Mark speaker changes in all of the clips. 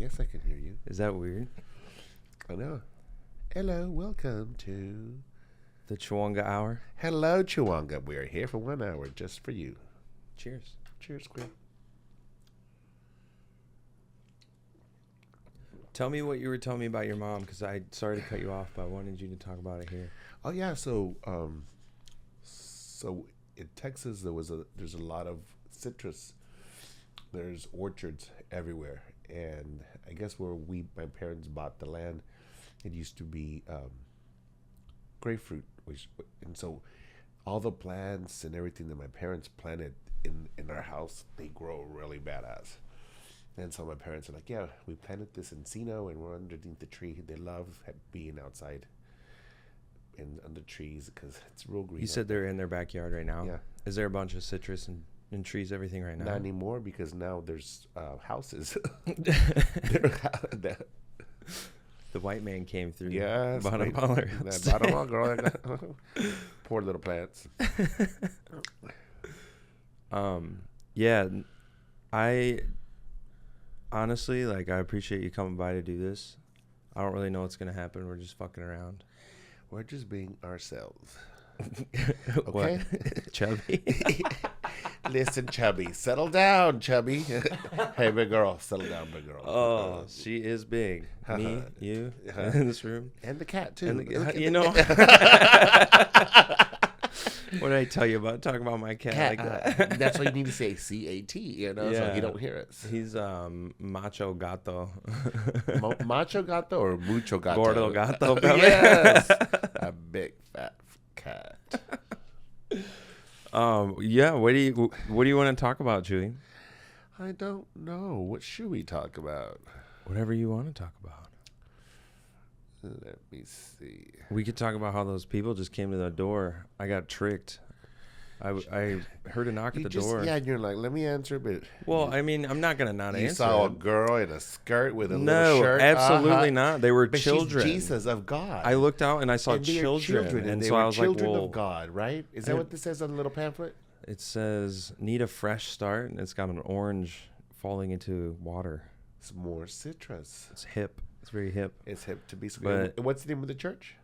Speaker 1: Yes, I can hear you.
Speaker 2: Is that weird?
Speaker 1: I know. Hello, welcome to
Speaker 2: The Chuanga Hour.
Speaker 1: Hello, Chuanga. We are here for 1 hour just for you.
Speaker 2: Cheers.
Speaker 1: Cheers, Quinn.
Speaker 2: Tell me what you were telling me about your mom, because I sorry to cut you off, but I wanted you to talk about it here.
Speaker 1: Oh yeah, so in Texas there's a lot of citrus. There's orchards everywhere, and I guess where my parents bought the land, it used to be grapefruit, and so all the plants and everything that my parents planted in our house, they grow really badass. And so my parents are like, yeah, we planted this encino and we're underneath the tree. They love being outside under trees because it's real green.
Speaker 2: You said they're in their backyard right now?
Speaker 1: Yeah.
Speaker 2: Is there a bunch of citrus and trees, everything right now?
Speaker 1: Not anymore because now there's houses.
Speaker 2: The white man came through.
Speaker 1: Yeah.
Speaker 2: Bought up all our house.
Speaker 1: Bottom all girl. Poor little plants.
Speaker 2: Yeah, I honestly, I appreciate you coming by to do this. I don't really know what's going to happen. We're just fucking around.
Speaker 1: We're just being ourselves.
Speaker 2: What?
Speaker 1: Okay?
Speaker 2: Chubby?
Speaker 1: Listen, Chubby. Settle down, Chubby. Hey, big girl. Settle down, big girl.
Speaker 2: Oh, she is big. Me, you, in this room.
Speaker 1: And the cat, too.
Speaker 2: And you know. What did I tell you about talking about my cat like that?
Speaker 1: That's why you need to say CAT, so you don't hear us.
Speaker 2: He's macho gato.
Speaker 1: Macho gato or mucho gato?
Speaker 2: Gordo gato.
Speaker 1: Yes. A big fat cat.
Speaker 2: Yeah. What do you want to talk about, Chuy?
Speaker 1: I don't know. What should we talk about?
Speaker 2: Whatever you want to talk about.
Speaker 1: Let me see.
Speaker 2: We could talk about how those people just came to the door. I got tricked. I heard a knock at the door.
Speaker 1: Yeah, and you're like, let me answer, but...
Speaker 2: Well, I mean, I'm not going to not answer.
Speaker 1: You saw a girl in a skirt with a little shirt?
Speaker 2: No, absolutely not. They were
Speaker 1: but
Speaker 2: children.
Speaker 1: She's Jesus of God.
Speaker 2: I looked out and I saw children.
Speaker 1: And
Speaker 2: so I was
Speaker 1: children
Speaker 2: like, well,
Speaker 1: of God, right? Is that what this says on the little pamphlet?
Speaker 2: It says, need a fresh start, and it's got an orange falling into water.
Speaker 1: It's more citrus.
Speaker 2: It's hip. It's very hip.
Speaker 1: It's hip to be square. What's the name of the church?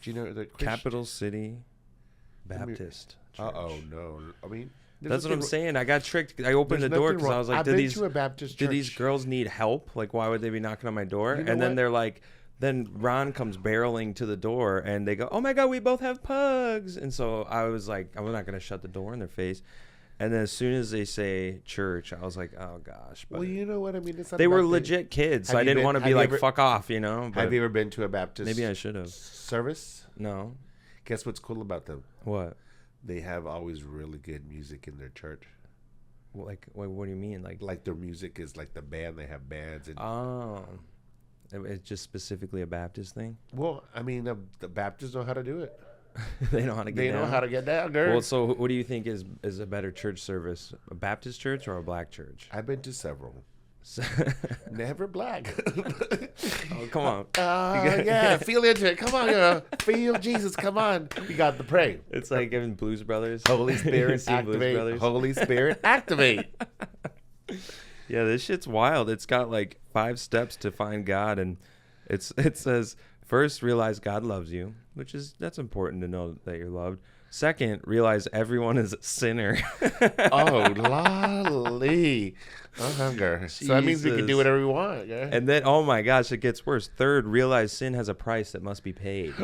Speaker 1: Do you know the
Speaker 2: Capital City Baptist Church.
Speaker 1: No. I mean,
Speaker 2: that's what I'm saying. I got tricked. I opened the door because I was like, do these girls need help? Like, why would they be knocking on my door? And then they're like, then Ron comes barreling to the door and they go, oh my God, we both have pugs. And so I was like, I'm not going to shut the door in their face. And then as soon as they say church, I was like, oh gosh. But
Speaker 1: well, you know what I mean? It's not
Speaker 2: they were legit kids, so I didn't want to be like, fuck off, But
Speaker 1: have you ever been to a Baptist
Speaker 2: maybe I should have.
Speaker 1: service?
Speaker 2: No.
Speaker 1: Guess what's cool about them?
Speaker 2: What?
Speaker 1: They have always really good music in their church.
Speaker 2: What do you mean?
Speaker 1: Like their music is like the band. They have bands. And
Speaker 2: it's just specifically a Baptist thing?
Speaker 1: Well, I mean, the Baptists know how to do it.
Speaker 2: They know how to get down.
Speaker 1: They know how to get down, girl.
Speaker 2: Well, so what do you think is a better church service? A Baptist church or a black church?
Speaker 1: I've been to several. Never black.
Speaker 2: Oh, come on.
Speaker 1: Yeah, feel into it. Come on, girl. Feel Jesus. Come on. We got the pray.
Speaker 2: It's like in Blues Brothers.
Speaker 1: Holy Spirit, activate. Holy Spirit, activate.
Speaker 2: Yeah, this shit's wild. It's got like 5 steps to find God, and it says, first, realize God loves you, that's important to know that you're loved. Second, realize everyone is a sinner.
Speaker 1: Oh, lolly. Girl. So that means we can do whatever we want. Yeah?
Speaker 2: And then, oh my gosh, it gets worse. Third, realize sin has a price that must be paid.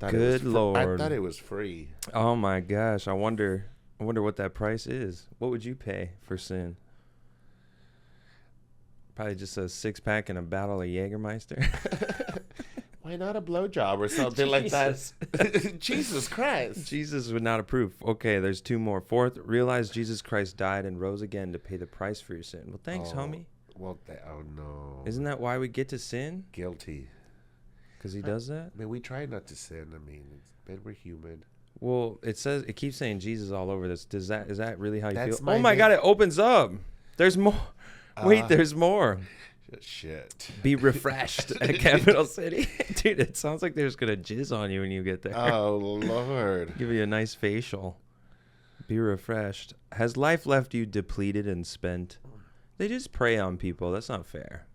Speaker 2: Good Lord.
Speaker 1: I thought it was free.
Speaker 2: Oh my gosh. I wonder what that price is. What would you pay for sin? Probably just a 6-pack and a bottle of Jägermeister.
Speaker 1: Why not a blowjob or something like that? Jesus Christ.
Speaker 2: Jesus would not approve. Okay, there's 2 more. Fourth, realize Jesus Christ died and rose again to pay the price for your sin. Well, thanks, homie.
Speaker 1: Well, no.
Speaker 2: Isn't that why we get to sin?
Speaker 1: Guilty.
Speaker 2: Because he does that?
Speaker 1: I mean, we try not to sin. I mean, we're human.
Speaker 2: Well, it keeps saying Jesus all over this. Is that really how you feel?
Speaker 1: Oh
Speaker 2: my God, it opens up. There's more. Wait, there's more.
Speaker 1: Shit.
Speaker 2: Be refreshed at Capital City. Dude, it sounds like they're just going to jizz on you when you get there.
Speaker 1: Oh, Lord.
Speaker 2: Give you a nice facial. Be refreshed. Has life left you depleted and spent? They just prey on people. That's not fair.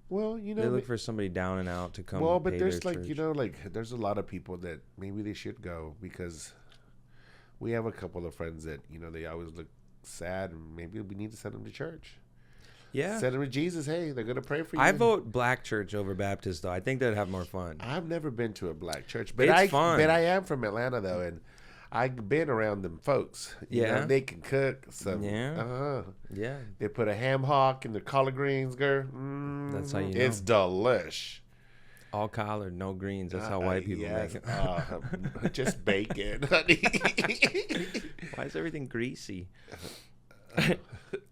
Speaker 1: Well,
Speaker 2: they look for somebody down and out to come.
Speaker 1: Well, but there's like church. There's a lot of people that maybe they should go because we have a couple of friends that they always look sad, and maybe we need to send them to church.
Speaker 2: Yeah,
Speaker 1: send them to Jesus. Hey, they're gonna pray for you.
Speaker 2: I vote black church over Baptist though. I think they'd have more fun.
Speaker 1: I've never been to a black church, but
Speaker 2: it's fun.
Speaker 1: But I am from Atlanta though, and I've been around them folks. You know, they can cook some.
Speaker 2: Yeah. Yeah.
Speaker 1: They put a ham hock in the collard greens, girl.
Speaker 2: That's how you know.
Speaker 1: It's delish.
Speaker 2: All collard, no greens. That's how white people make
Speaker 1: it. Just bacon, honey.
Speaker 2: Why is everything greasy?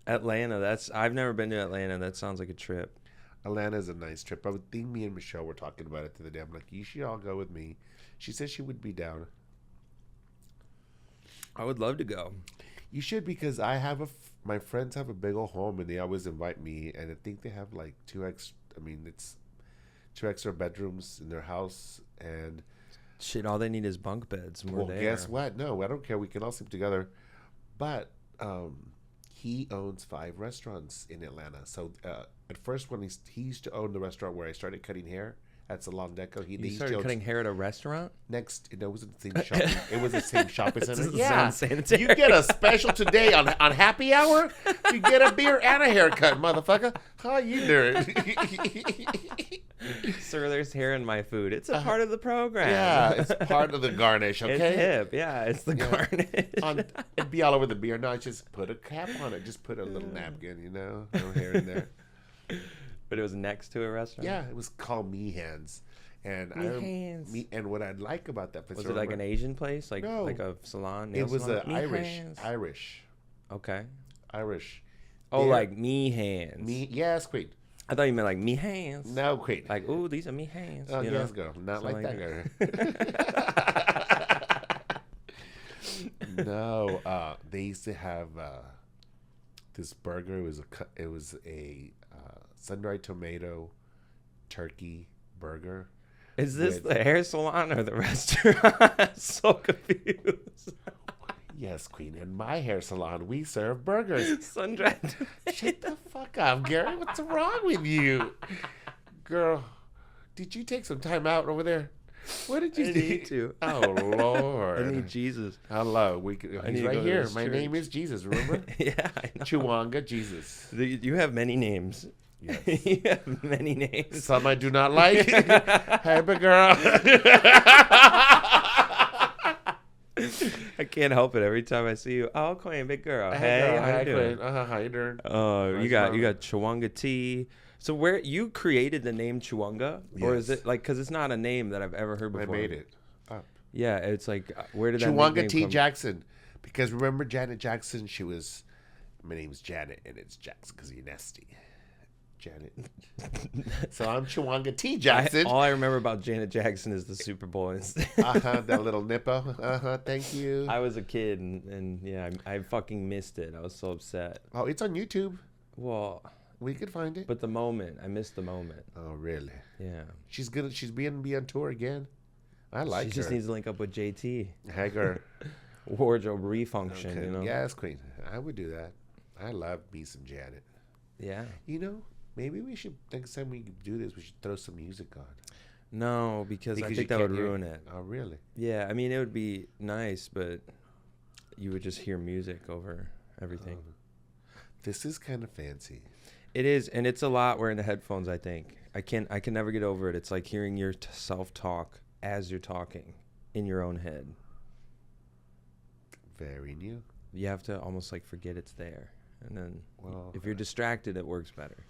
Speaker 2: Atlanta. I've never been to Atlanta. That sounds like a trip.
Speaker 1: Atlanta's a nice trip. I would think me and Michelle were talking about it the other day. I'm like, you should all go with me. She said she would be down.
Speaker 2: I would love to go.
Speaker 1: You should, because my friends have a big old home and they always invite me, and I think they have like it's 2 extra bedrooms in their house, and
Speaker 2: shit, all they need is bunk beds.
Speaker 1: Well, guess what? No, I don't care. We can all sleep together. But he owns 5 restaurants in Atlanta. So at first, when he used to own the restaurant where I started cutting hair at Salon Deco,
Speaker 2: he started cutting hair at a restaurant.
Speaker 1: It was the same shop. It was the same shopping center. Yeah, you get a special today on happy hour. You get a beer and a haircut, motherfucker. How you doing?
Speaker 2: Sir, there's hair in my food. It's a part of the program.
Speaker 1: Yeah, it's part of the garnish. Okay,
Speaker 2: it's hip. Yeah, it's the garnish.
Speaker 1: It'd be all over the beer. No, just put a cap on it. Just put a little napkin. No hair in there.
Speaker 2: But it was next to a restaurant?
Speaker 1: Yeah, it was called Me Hands. And and what I like about that place...
Speaker 2: Was it like an Asian place? Like a salon?
Speaker 1: It was an Irish.
Speaker 2: Okay.
Speaker 1: Irish.
Speaker 2: Oh, like Me Hands.
Speaker 1: Yes, queen.
Speaker 2: I thought you meant like Me Hands.
Speaker 1: No, queen.
Speaker 2: Like, ooh, these are Me Hands.
Speaker 1: Oh, yes, girl. Not like that, girl. No, they used to have this burger. It was a sun-dried tomato turkey burger.
Speaker 2: Is this the hair salon or the restaurant? So confused.
Speaker 1: Yes, queen. In my hair salon, we serve burgers.
Speaker 2: Sun-dried tomato.
Speaker 1: Shut the fuck up, Garrett. What's wrong with you? Girl, did you take some time out over there? What did you do?
Speaker 2: Need to.
Speaker 1: Oh, Lord.
Speaker 2: I need Jesus.
Speaker 1: Hello. He's right here. My name is Jesus, remember?
Speaker 2: Yeah, I know.
Speaker 1: Chuanga Jesus.
Speaker 2: You have many names.
Speaker 1: Yes.
Speaker 2: You have many names.
Speaker 1: Some I do not like. Hey, big girl.
Speaker 2: I can't help it. Every time I see you, oh, Queen, big girl. Hey, how you doing?
Speaker 1: How you doing?
Speaker 2: Oh, you got Chuanga T. So where you created the name Chuanga, or is it like, because it's not a name that I've ever heard before?
Speaker 1: I made it up.
Speaker 2: Yeah, it's like, where did that
Speaker 1: Chuanga T
Speaker 2: come?
Speaker 1: Jackson? Because remember Janet Jackson? She was, my name's Janet and it's Jackson because you're nasty. Janet. So I'm Chuanga T Jackson.
Speaker 2: All I remember about Janet Jackson is the Super Bowl.
Speaker 1: That little nippo. Thank you.
Speaker 2: I was a kid and yeah, I fucking missed it. I was so upset.
Speaker 1: Oh, it's on YouTube.
Speaker 2: Well,
Speaker 1: we could find it.
Speaker 2: But I missed the moment.
Speaker 1: Oh, really?
Speaker 2: Yeah.
Speaker 1: She's good. She's be on tour again. I like her.
Speaker 2: She just needs to link up with JT.
Speaker 1: Hager.
Speaker 2: Wardrobe refunction,
Speaker 1: okay.
Speaker 2: you know?
Speaker 1: Yes, queen. I would do that. I love me some Janet.
Speaker 2: Yeah.
Speaker 1: You know, maybe we should, next time we do this, we should throw some music on.
Speaker 2: No, because I think that would ruin it.
Speaker 1: Oh, really?
Speaker 2: Yeah, I mean, it would be nice, but you would just hear music over everything.
Speaker 1: This is kind of fancy.
Speaker 2: It is, and it's a lot wearing the headphones, I think. I can never get over it. It's like hearing yourself talk as you're talking in your own head.
Speaker 1: Very new.
Speaker 2: You have to almost like forget it's there. And then if you're distracted, it works better.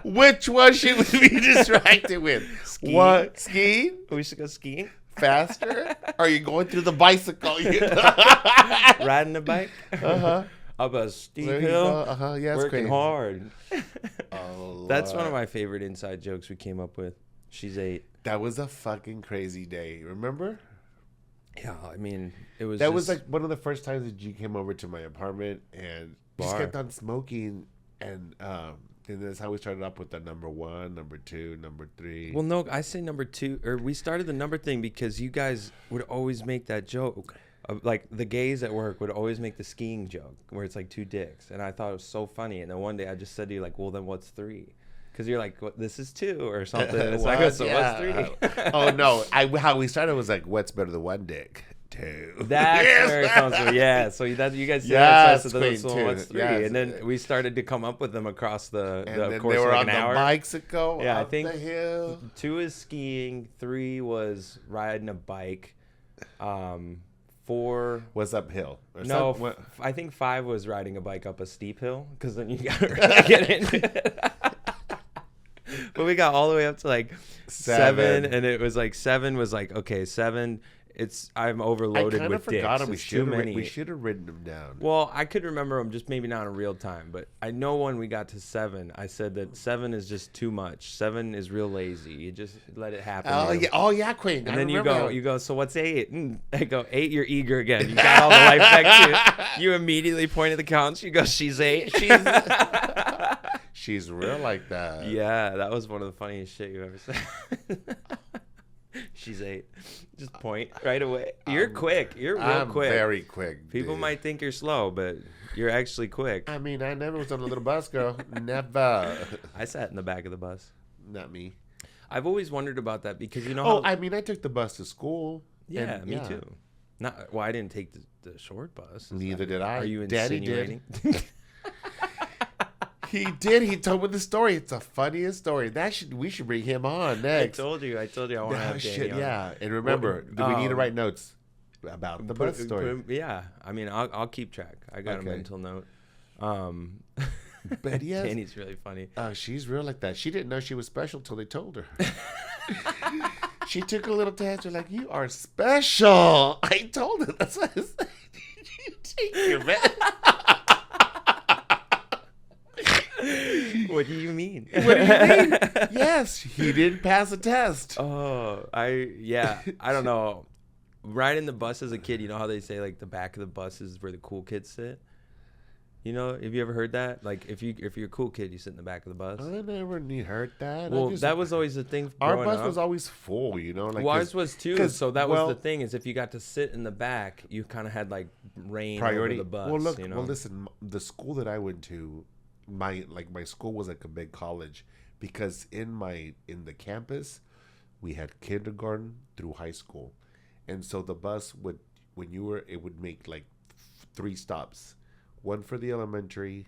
Speaker 1: Which one should we be distracted with?
Speaker 2: Skiing.
Speaker 1: What? Skiing?
Speaker 2: We should go skiing?
Speaker 1: Faster? Are you going through the bicycle?
Speaker 2: Riding a bike?
Speaker 1: Uh-huh.
Speaker 2: Up a steep hill?
Speaker 1: Yes,
Speaker 2: working hard.
Speaker 1: Oh,
Speaker 2: that's one of my favorite inside jokes we came up with. She's 8.
Speaker 1: That was a fucking crazy day. Remember?
Speaker 2: Yeah, I mean, it was.
Speaker 1: That was like one of the first times that you came over to my apartment and just kept on smoking, and that's how we started up with the number 1, number 2, number 3.
Speaker 2: Well, no, I say number 2, or we started the number thing because you guys would always make that joke like the gays at work would always make the skiing joke where it's like 2 dicks, and I thought it was so funny. And then one day I just said to you like, well, then what's 3? Because you're like, what, this is 2 or something. It's like, so what's 3?
Speaker 1: Oh no, how we started was like, what's better than 1 dick? 2.
Speaker 2: That's where it comes from. Yeah, so you guys said that, so what's 3? Yes. And then we started to come up with them across the course of like an hour.
Speaker 1: They were on the bicycle.
Speaker 2: Yeah, I think
Speaker 1: the hill.
Speaker 2: 2 is skiing, 3 was riding a bike. 4
Speaker 1: was uphill.
Speaker 2: No, I think 5 was riding a bike up a steep hill, because then you got to really get into it. But we got all the way up to like 7, and it was like 7 was like, okay, 7. I'm overloaded with dicks. I kind of forgot
Speaker 1: we should have written them down.
Speaker 2: Well, I could remember them, just maybe not in real time. But I know when we got to 7, I said that 7 is just too much. 7 is real lazy. You just let it happen.
Speaker 1: Oh yeah, Queen.
Speaker 2: And then you go. So what's 8? I go 8. You're eager again. You got all the life back too. You immediately point at the counts. You go, she's 8.
Speaker 1: She's real like that.
Speaker 2: Yeah, that was one of the funniest shit you ever said. She's 8. Just point right away. You're quick. You're real quick.
Speaker 1: I'm very quick.
Speaker 2: People might think you're slow, but you're actually quick.
Speaker 1: I mean, I never was on a little bus, girl. Never.
Speaker 2: I sat in the back of the bus.
Speaker 1: Not me.
Speaker 2: I've always wondered about that because you know.
Speaker 1: Oh, I mean, I took the bus to school.
Speaker 2: Yeah, me too. Well, I didn't take the short bus.
Speaker 1: Neither did I.
Speaker 2: Are you
Speaker 1: insinuating?
Speaker 2: Daddy did.
Speaker 1: He did. He told me the story. It's the funniest story. We should bring him on next.
Speaker 2: I told you. I want to have Danny on.
Speaker 1: Yeah, and remember, we need to write notes about the bus story.
Speaker 2: Yeah, I mean, I'll keep track. I got a mental note.
Speaker 1: But yes,
Speaker 2: Danny's really funny.
Speaker 1: She's real like that. She didn't know she was special till they told her. She took a little tantrum like, "You are special." I told her. That's what I said. You take your man.
Speaker 2: What do you mean?
Speaker 1: What do you mean? Yes, he didn't pass a test.
Speaker 2: Oh, I don't know. Riding the bus as a kid, you know how they say like the back of the bus is where the cool kids sit? You know, have you ever heard that? Like if you're a cool kid, you sit in the back of the bus.
Speaker 1: I never heard that.
Speaker 2: Well, that was always the thing.
Speaker 1: Our bus was always full, you know. Like
Speaker 2: ours was too. So that was the thing, is if you got to sit in the back, you kind of had like reign over the bus.
Speaker 1: Well, look.
Speaker 2: You know?
Speaker 1: Well, listen. The school that I went to, my school was like a big college, because in the campus we had kindergarten through high school, and so the bus would make like 3 stops, one for the elementary,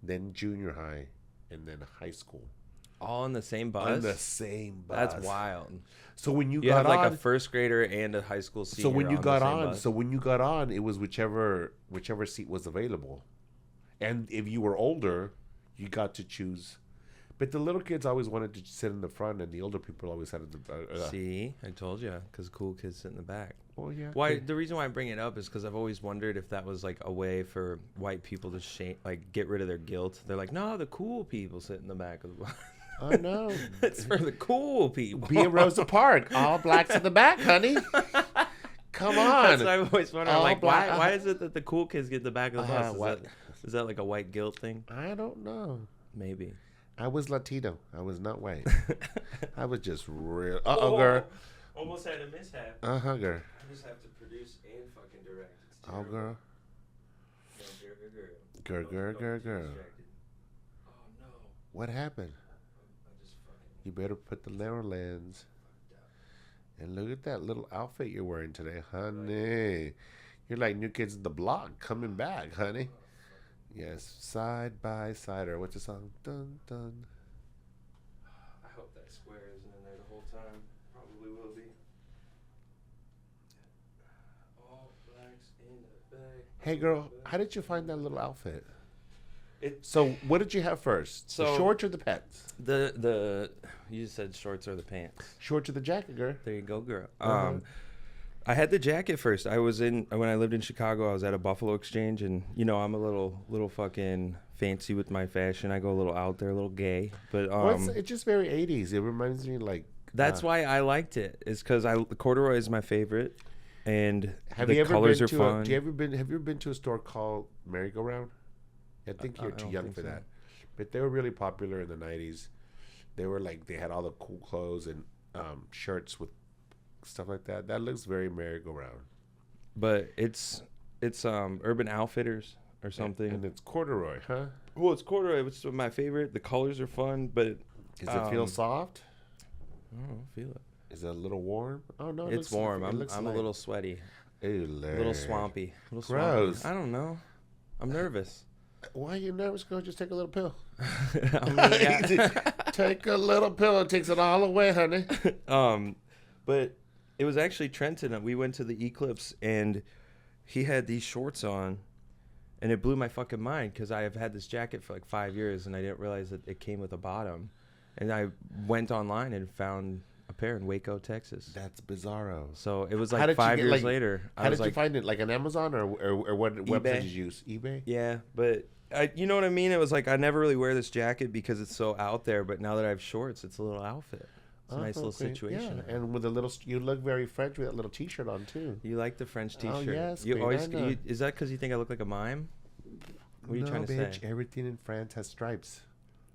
Speaker 1: then junior high, and then high school,
Speaker 2: all on the same bus.
Speaker 1: On the same bus.
Speaker 2: That's wild.
Speaker 1: So when you
Speaker 2: got on, like a first grader and a high school senior.
Speaker 1: So when you got on, it was whichever seat was available. And if you were older, you got to choose. But the little kids always wanted to sit in the front, and the older people always had the.
Speaker 2: See, I told you, because cool kids sit in the back.
Speaker 1: Oh yeah.
Speaker 2: Why? The reason why I bring it up is because I've always wondered if that was like a way for white people to get rid of their guilt. They're like, no, the cool people sit in the back of the bus.
Speaker 1: Oh no,
Speaker 2: it's for the cool people.
Speaker 1: Be in Rosa Park, all blacks in the back, honey. Come on.
Speaker 2: That's what I've always wondered. Like, why is it that the cool kids get the back of the bus? Is that like a white guilt thing?
Speaker 1: I don't know.
Speaker 2: Maybe.
Speaker 1: I was Latino. I was not white. I was just real. Girl.
Speaker 2: Almost had a mishap.
Speaker 1: Girl.
Speaker 2: I just have to produce and fucking direct.
Speaker 1: Girl. Girl.
Speaker 2: Oh no.
Speaker 1: What happened? You better put the narrow lens. And look at that little outfit you're wearing today, honey. You're like New Kids on the Block coming back, honey. Yes, Side by Side, or what's the song? Dun dun.
Speaker 2: I hope that square isn't in there the whole time. Probably will be. All blacks in the back.
Speaker 1: Hey girl, how did you find that little outfit? So what did you have first? The shorts or the pants?
Speaker 2: You said shorts or the pants.
Speaker 1: Shorts or the jacket, girl.
Speaker 2: There you go, girl. I had the jacket first. When I lived in Chicago, I was at a Buffalo Exchange, and you know I'm a little fucking fancy with my fashion. I go a little out there, a little gay, but
Speaker 1: it's just very 80s. It reminds me like
Speaker 2: that's why I liked it. Is because corduroy is my favorite, and the colors are fun.
Speaker 1: Have you ever been to a store called Merry Go Round? I think you're too young for that, but they were really popular in the 90s. They were like, they had all the cool clothes and shirts with stuff like that. That looks very merry-go-round.
Speaker 2: but it's Urban Outfitters or something.
Speaker 1: And it's corduroy, huh?
Speaker 2: Well, it's corduroy, which is my favorite. The colors are fun, but
Speaker 1: does it feel soft?
Speaker 2: I don't feel it.
Speaker 1: Is it a little warm? Oh no,
Speaker 2: it's warm. I'm a little sweaty.
Speaker 1: Ew,
Speaker 2: a little swampy.
Speaker 1: Gross.
Speaker 2: I don't know. I'm nervous.
Speaker 1: Why are you nervous? Go just take a little pill.
Speaker 2: I
Speaker 1: take a little pill. It takes it all away, honey.
Speaker 2: But it was actually Trenton. We went to the Eclipse, and he had these shorts on, and it blew my fucking mind because I have had this jacket for like 5 years, and I didn't realize that it came with a bottom. And I went online and found a pair in Waco, Texas.
Speaker 1: That's bizarro.
Speaker 2: So it was like 5 years later.
Speaker 1: How did you find it? Like on Amazon or what website did you use? eBay?
Speaker 2: Yeah, but you know what I mean? It was like I never really wear this jacket because it's so out there, but now that I have shorts, it's a little outfit. It's a nice little situation.
Speaker 1: Yeah, and with a little, you look very French with that little T-shirt on too.
Speaker 2: You like the French T-shirt?
Speaker 1: Oh yes,
Speaker 2: you always. Is that because you think I look like a mime? What are you trying to say?
Speaker 1: Everything in France has stripes.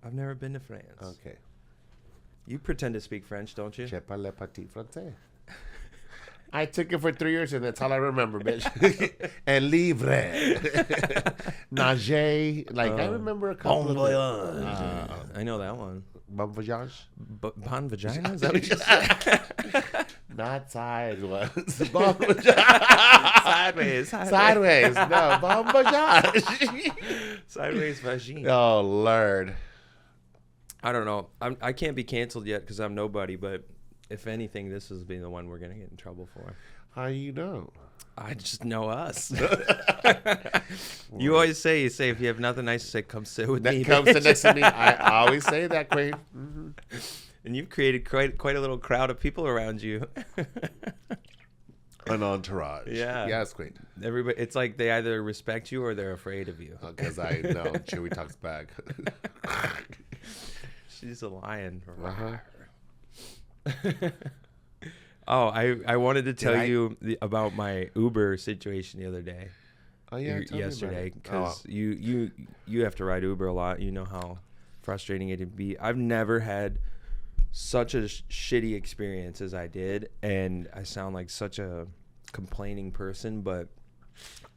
Speaker 2: I've never been to France.
Speaker 1: Okay.
Speaker 2: You pretend to speak French, don't you?
Speaker 1: Je parle petit français. I took it for 3 years, and that's all I remember, bitch. And livre, nager. Like I remember a couple.
Speaker 2: Bon voyage. I know that one.
Speaker 1: Bon voyage.
Speaker 2: Bon vagina. Is that what you said?
Speaker 1: Not sideways. Bon voyage.
Speaker 2: Sideways.
Speaker 1: No, bon voyage.
Speaker 2: Sideways vagina.
Speaker 1: Oh Lord.
Speaker 2: I don't know. I can't be canceled yet because I'm nobody. But if anything, this has been the one we're gonna get in trouble for.
Speaker 1: How you know?
Speaker 2: I just know us. You always say, if you have nothing nice to say, come sit with me.
Speaker 1: Come sit next to me. I always say that, Queen. Mm-hmm.
Speaker 2: And you've created quite a little crowd of people around you.
Speaker 1: An entourage.
Speaker 2: Yeah.
Speaker 1: Yes, Queen.
Speaker 2: Everybody, it's like they either respect you or they're afraid of you.
Speaker 1: Because I know Chuy talks back.
Speaker 2: She's a lion.
Speaker 1: Uh-huh.
Speaker 2: Oh, I wanted to tell you about my Uber situation the other day.
Speaker 1: Oh yeah,
Speaker 2: yesterday, because you have to ride Uber a lot. You know how frustrating it can be. I've never had such a shitty experience as I did, and I sound like such a complaining person, but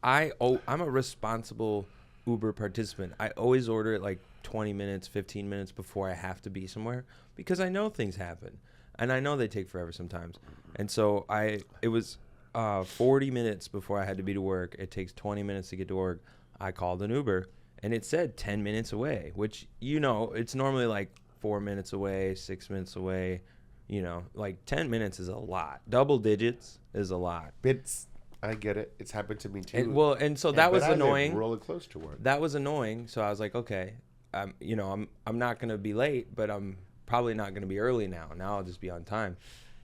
Speaker 2: I'm a responsible Uber participant. I always order it like 20 minutes, 15 minutes before I have to be somewhere because I know things happen. And I know they take forever sometimes. And so it was 40 minutes before I had to be to work. It takes 20 minutes to get to work. I called an Uber, and it said 10 minutes away, which, it's normally like 4 minutes away, 6 minutes away. Like 10 minutes is a lot. Double digits is a lot.
Speaker 1: Bits. I get it. It's happened to me too.
Speaker 2: And so that was annoying.
Speaker 1: I live really close to work.
Speaker 2: That was annoying. So I was like, okay, I'm not going to be late, but I'm probably not going to be early now. Now I'll just be on time.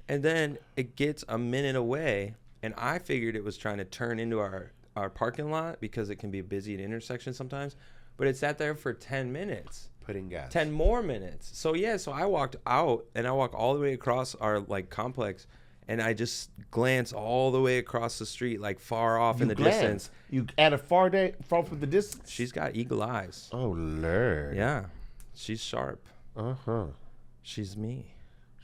Speaker 2: And then it gets a minute away, and I figured it was trying to turn into our parking lot because it can be busy at intersections sometimes. But it sat there for 10 minutes.
Speaker 1: Putting gas.
Speaker 2: 10 more minutes. So I walked out, and I walked all the way across our complex, and I just glanced all the way across the street, like far off in the distance.
Speaker 1: You at a far from the distance?
Speaker 2: She's got eagle eyes.
Speaker 1: Oh, Lord.
Speaker 2: Yeah. She's sharp.
Speaker 1: Uh-huh.
Speaker 2: She's me.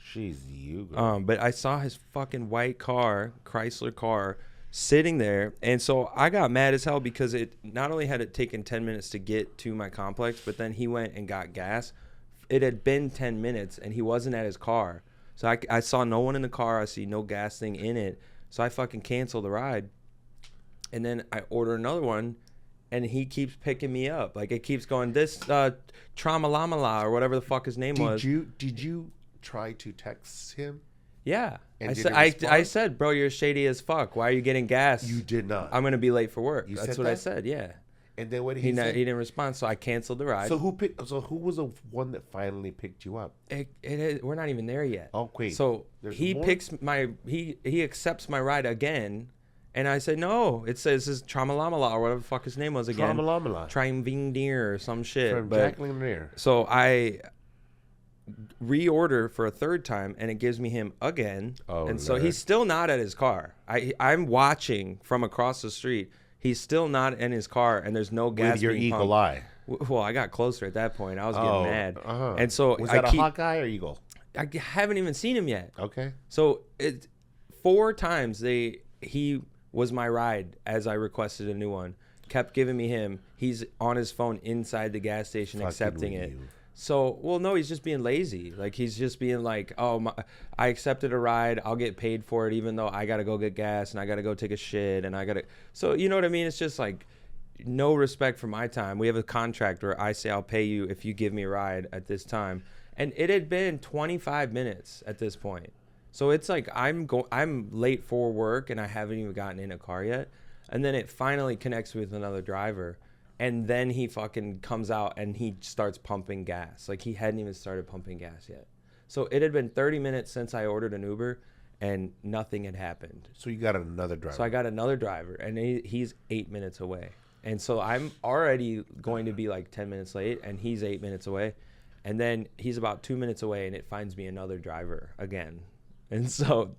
Speaker 1: She's you, girl.
Speaker 2: But I saw his fucking white car, Chrysler car, sitting there. And so I got mad as hell because it not only had it taken 10 minutes to get to my complex, but then he went and got gas. It had been 10 minutes, and he wasn't at his car. So I saw no one in the car. I see no gas thing in it. So I fucking canceled the ride. And then I order another one, and he keeps picking me up. Like, it keeps going, this Tramalamala or whatever the fuck his name was.
Speaker 1: Did you try to text him?
Speaker 2: Yeah. I said, bro, you're shady as fuck. Why are you getting gas?
Speaker 1: You did not.
Speaker 2: I'm going to be late for work. That's what I said, yeah.
Speaker 1: And then what did he say?
Speaker 2: He didn't respond, so I canceled the ride.
Speaker 1: So who was the one that finally picked you up?
Speaker 2: We're not even there yet.
Speaker 1: Oh, wait.
Speaker 2: So he accepts my ride again. And I said, no, it says this is Tramalamala or whatever the fuck his name was again.
Speaker 1: Tramalamala.
Speaker 2: Triumvir or some shit.
Speaker 1: From Jacqueline Near.
Speaker 2: So I reorder for a third time, and it gives me him again. Oh, and so he's still not at his car. I'm watching from across the street. He's still not in his car, and there's no gas.
Speaker 1: With your
Speaker 2: being
Speaker 1: eagle
Speaker 2: pumped.
Speaker 1: eye.
Speaker 2: Well, I got closer at that point. I was getting mad.
Speaker 1: Uh-huh.
Speaker 2: And so
Speaker 1: was that a hawk eye or eagle?
Speaker 2: I haven't even seen him yet.
Speaker 1: Okay.
Speaker 2: So 4 times he was my ride as I requested a new one. Kept giving me him. He's on his phone inside the gas station accepting it. So, well, no, he's just being lazy. Like, he's just being like, oh, I accepted a ride. I'll get paid for it, even though I got to go get gas and I got to go take a shit and I got to. So, you know what I mean? It's just like no respect for my time. We have a contract where I say I'll pay you if you give me a ride at this time. And it had been 25 minutes at this point. So it's like I'm late for work and I haven't even gotten in a car yet. And then it finally connects with another driver. And then he fucking comes out and he starts pumping gas. Like, he hadn't even started pumping gas yet. So it had been 30 minutes since I ordered an Uber and nothing had happened.
Speaker 1: So you got another driver.
Speaker 2: So I got another driver and he's 8 minutes away. And so I'm already going to be like 10 minutes late and he's 8 minutes away. And then he's about 2 minutes away and it finds me another driver again. And so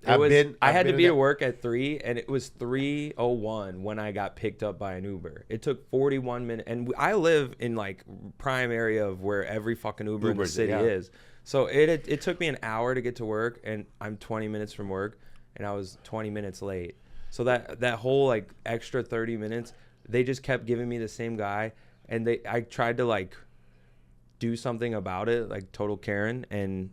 Speaker 2: I had to be at work at 3 and it was 3:01 when I got picked up by an Uber. It took 41 minutes. And I live in like prime area of where every fucking Uber in the city is. So it took me an hour to get to work and I'm 20 minutes from work and I was 20 minutes late. So that whole like extra 30 minutes, they just kept giving me the same guy. And I tried to like do something about it, like total Karen, and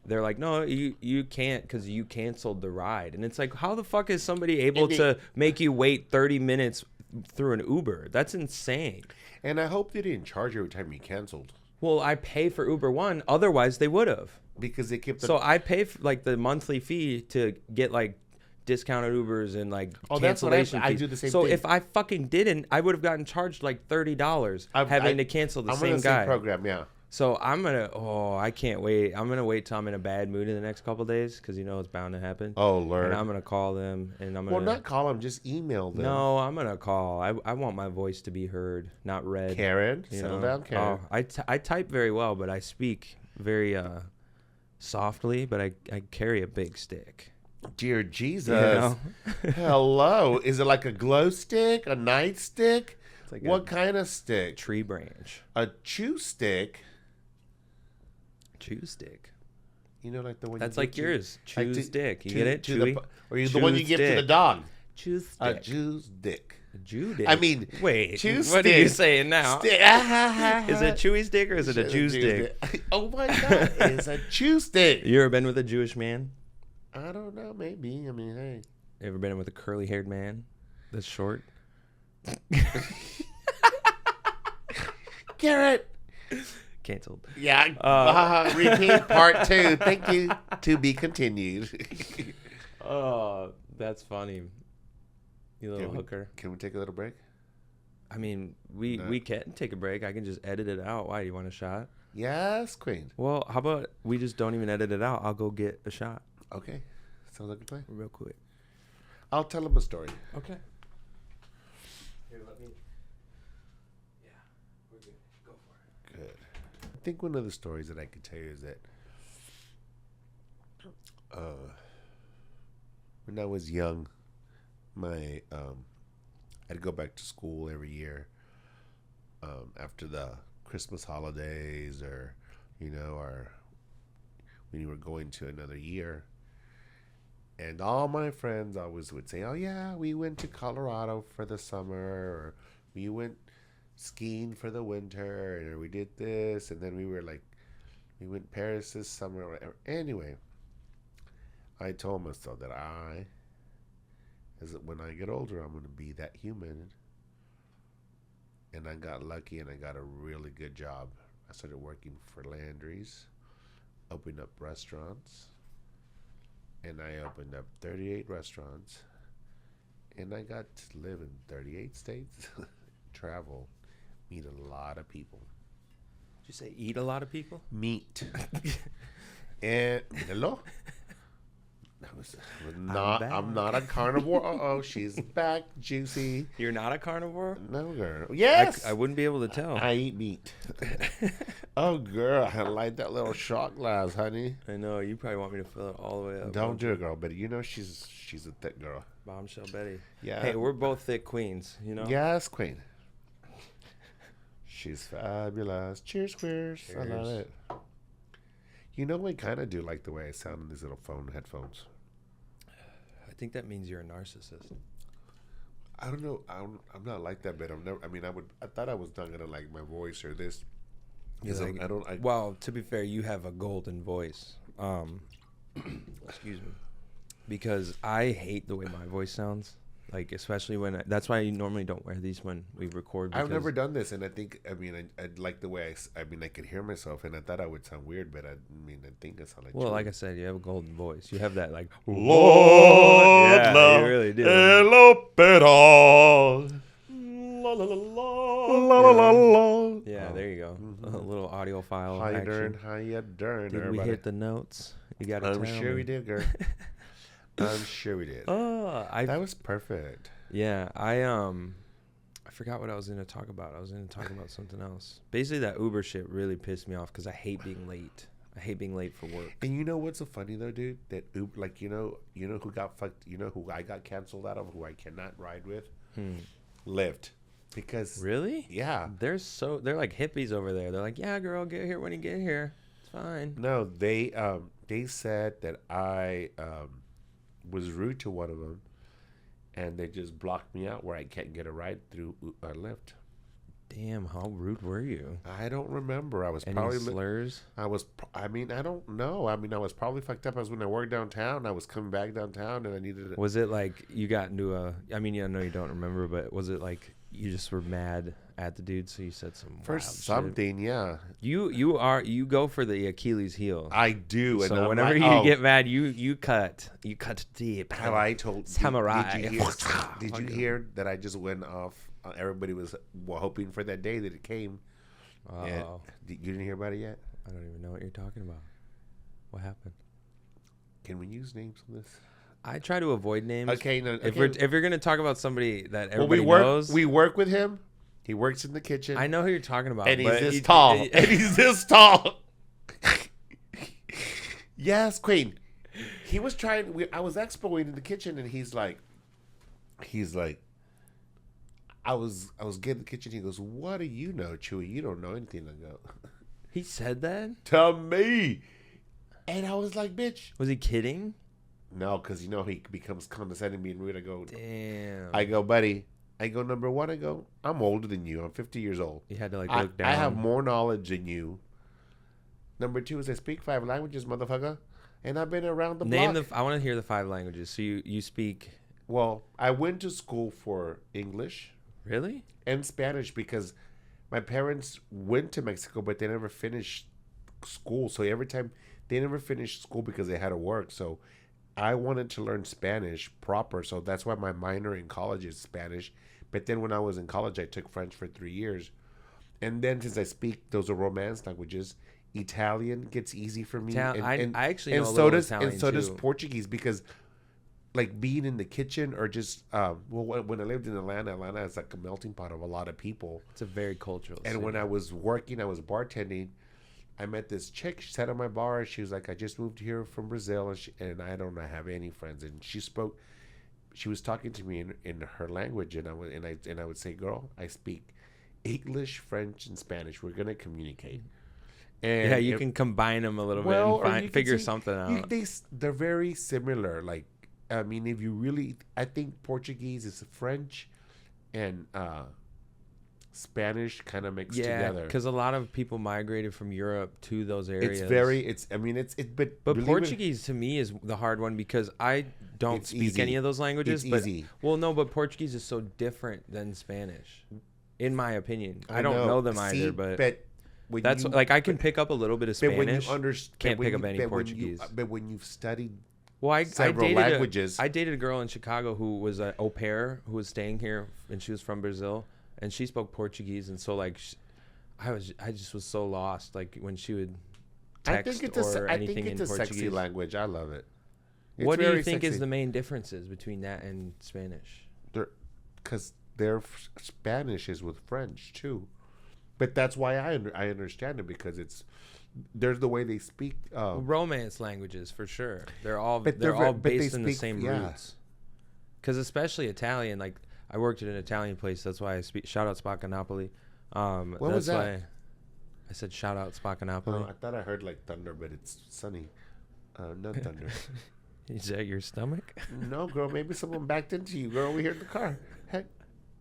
Speaker 2: they're like, no, you can't because you canceled the ride. And it's like, how the fuck is somebody able to make you wait 30 minutes through an Uber? That's insane.
Speaker 1: And I hope they didn't charge you every time you canceled.
Speaker 2: Well, I pay for Uber One. Otherwise, they would have.
Speaker 1: Because they kept
Speaker 2: So I pay for, like, the monthly fee to get, like, discounted Ubers and, like, cancellation fees.
Speaker 1: I do the same thing.
Speaker 2: So if I fucking didn't, I would have gotten charged, like, $30 having to cancel the same guy.
Speaker 1: Same program, yeah.
Speaker 2: So I can't wait. I'm going to wait till I'm in a bad mood in the next couple of days because, it's bound to happen.
Speaker 1: Oh, Lord.
Speaker 2: And I'm going to call them. And I'm going
Speaker 1: Well, not call them, just email them.
Speaker 2: No, I'm going to call. I want my voice to be heard, not read.
Speaker 1: Karen, settle down, Karen.
Speaker 2: Oh, I type very well, but I speak very softly, but I carry a big stick.
Speaker 1: Dear Jesus. Hello. Is it like a glow stick, a nightstick? Like what kind of stick?
Speaker 2: Tree branch.
Speaker 1: A chew stick?
Speaker 2: Chew stick.
Speaker 1: Like the one
Speaker 2: that's like yours. Chew stick. You get it?
Speaker 1: Chewy? Or the one you give to the dog?
Speaker 2: Chew stick.
Speaker 1: A Jew's dick.
Speaker 2: A Jew dick.
Speaker 1: I mean,
Speaker 2: wait.
Speaker 1: Chew
Speaker 2: what
Speaker 1: stick.
Speaker 2: are you saying now?
Speaker 1: Stick.
Speaker 2: Is it a Chewy stick or is it a Jew stick?
Speaker 1: Oh my God! It's a chew stick.
Speaker 2: You ever been with a Jewish man?
Speaker 1: I don't know. Maybe. I mean, hey.
Speaker 2: You ever been with a curly-haired man that's short?
Speaker 1: Garrett.
Speaker 2: Canceled.
Speaker 1: Yeah. Repeat part 2. Thank you. To be continued.
Speaker 2: Oh, that's funny. You little hooker.
Speaker 1: Can we take a little break?
Speaker 2: I mean, we can take a break. I can just edit it out. Why? You want a shot?
Speaker 1: Yes, Queen.
Speaker 2: Well, how about we just don't even edit it out? I'll go get a shot.
Speaker 1: Okay. Sounds like a plan.
Speaker 2: Real quick.
Speaker 1: I'll tell him a story.
Speaker 2: Okay. Here, let me. Yeah, we're good. Go for it.
Speaker 1: Good. I think one of the stories that I could tell you is that when I was young, I'd go back to school every year after the Christmas holidays, or or when you were going to another year. And all my friends always would say, oh, yeah, we went to Colorado for the summer, or we went skiing for the winter, or we did this, and then we went Paris this summer, or whatever. Anyway, I told myself that when I get older, I'm going to be that human. And I got lucky, and I got a really good job. I started working for Landry's, opening up restaurants. And I opened up 38 restaurants, and I got to live in 38 states, travel, meet a lot of people.
Speaker 2: Did you say eat a lot of people?
Speaker 1: Meet. And hello? I'm not a carnivore. Oh, she's back, Juicy.
Speaker 2: You're not a carnivore?
Speaker 1: No, girl. Yes.
Speaker 2: I wouldn't be able to tell.
Speaker 1: I eat meat. Oh, girl, I like that little shot glass, honey.
Speaker 2: I know. You probably want me to fill it all the way up.
Speaker 1: Don't do it, girl. But she's a thick girl.
Speaker 2: Bombshell Betty.
Speaker 1: Yeah.
Speaker 2: Hey, we're both thick queens,
Speaker 1: Yes, queen. She's fabulous. Cheers, queers. Cheers. I love it. I kind of do like the way I sound in these little headphones.
Speaker 2: think that means you're a narcissist.
Speaker 1: I don't know. I'm not like that, but I thought I was not gonna like my voice or this.
Speaker 2: Like, well, to be fair, you have a golden voice. Excuse me. Because I hate the way my voice sounds. Like, especially when that's why I normally don't wear these when we record.
Speaker 1: I've never done this, and I think I like the way I could hear myself, and I thought I would sound weird, but I think I sound like.
Speaker 2: Well, like I said, you have a golden voice. You have that like.
Speaker 1: Lord,
Speaker 2: yeah, you really do.
Speaker 1: Hello, pero. La la la la la la la.
Speaker 2: Yeah, there you go. A little audio file.
Speaker 1: How you doing? How you doing?
Speaker 2: Did we hit the notes? You got to tell me.
Speaker 1: I'm sure we did, girl. I'm sure we did.
Speaker 2: Oh,
Speaker 1: that was perfect.
Speaker 2: Yeah, I forgot what I was going to talk about. I was going to talk about something else. Basically, that Uber shit really pissed me off because I hate being late. I hate being late for work.
Speaker 1: And you know what's so funny though, dude? That Uber, like you know who got fucked. You know who I got canceled out of? Who I cannot ride with? Lyft. Because
Speaker 2: really?
Speaker 1: Yeah.
Speaker 2: They're like hippies over there. They're like, yeah, girl, get here when you get here. It's fine.
Speaker 1: No, they said that I was rude to one of them, and they just blocked me out where I can't get a ride through Lyft.
Speaker 2: Damn, how rude were you?
Speaker 1: I don't remember. I was
Speaker 2: Any
Speaker 1: probably
Speaker 2: slurs.
Speaker 1: I don't know. I was probably fucked up. I was when I worked downtown. I was coming back downtown, and I needed.
Speaker 2: Was it like you got into a? I mean, I know you don't remember, but was it like you just were mad at the dude, so you said some
Speaker 1: for something? Shit? Yeah.
Speaker 2: You go for the Achilles heel.
Speaker 1: I do.
Speaker 2: So and whenever you get mad, you cut deep.
Speaker 1: Have I told
Speaker 2: samurai?
Speaker 1: Did you hear that I just went off? Everybody was hoping for that day that it came. Oh, you didn't hear about it yet?
Speaker 2: I don't even know what you're talking about. What happened?
Speaker 1: Can we use names on this?
Speaker 2: I try to avoid names.
Speaker 1: Okay, no. Okay.
Speaker 2: If you're gonna talk about somebody that everybody knows,
Speaker 1: we work with him. He works in the kitchen.
Speaker 2: I know who you're talking about,
Speaker 1: and he's this tall. And he's this tall. Yes, Queen. He was trying. I was expoing in the kitchen, and he's like, I was getting the kitchen. He goes, "What do you know, Chuy? You don't know anything." I go,
Speaker 2: he said that
Speaker 1: to me, and I was like, "Bitch."
Speaker 2: Was he kidding?
Speaker 1: No, because he becomes condescending, being rude. I go,
Speaker 2: damn.
Speaker 1: I go, buddy. I go, number one. I go, I'm older than you. I'm 50 years old.
Speaker 2: You had to look down.
Speaker 1: I have more knowledge than you. Number two is I speak 5 languages, motherfucker, and I've been around the block.
Speaker 2: I want to hear the 5 languages. So you speak.
Speaker 1: Well, I went to school for English.
Speaker 2: Really?
Speaker 1: And Spanish because my parents went to Mexico, but they never finished school. So every time they never finished school because they had to work. So I wanted to learn Spanish proper. So that's why my minor in college is Spanish. But then when I was in college, I took French for 3 years. And then since I speak, those are Romance languages. Italian gets easy for me.
Speaker 2: I actually know a little Italian
Speaker 1: and so does Portuguese because like being in the kitchen or just when I lived in Atlanta is like a melting pot of a lot of people.
Speaker 2: It's a very cultural
Speaker 1: and
Speaker 2: city.
Speaker 1: When I was working, I was bartending. I met this chick. She sat at my bar. She was like, I just moved here from Brazil, and I don't have any friends. And she was talking to me in her language, and I would say, girl, I speak English, French, and Spanish. We're gonna communicate. And
Speaker 2: yeah, you can combine them a little bit and figure something out.
Speaker 1: They're very similar. Like, I mean, if you really, I think Portuguese is French, and Spanish kind of mixed together.
Speaker 2: Yeah, because a lot of people migrated from Europe to those areas.
Speaker 1: But
Speaker 2: Portuguese to me is the hard one because I don't speak any of those languages.
Speaker 1: It's easy.
Speaker 2: Well, no, but Portuguese is so different than Spanish, in my I don't know them either, but that's like I can pick up a little bit of Spanish. Can't pick up any Portuguese.
Speaker 1: But when you've studied.
Speaker 2: Well,
Speaker 1: several languages.
Speaker 2: I dated a girl in Chicago who was an au pair who was staying here, and she was from Brazil, and she spoke Portuguese, and so like, I just was so lost. Like when she would text anything in Portuguese.
Speaker 1: I think it's a sexy language. I love it.
Speaker 2: What do you think is the main differences between that and Spanish?
Speaker 1: Because their Spanish is with French too, but that's why I understand it because there's the way they speak.
Speaker 2: Romance languages for sure. They're all based in the same roots. Because especially Italian, like I worked at an Italian place. That's why I speak. Shout out Spaccanapoli.
Speaker 1: What was that?
Speaker 2: Why I said shout out Spaccanapoli.
Speaker 1: I thought I heard like thunder, but it's sunny. Not thunder.
Speaker 2: Is that your stomach?
Speaker 1: No, girl. Maybe someone backed into you, girl. We hear the car. Heck,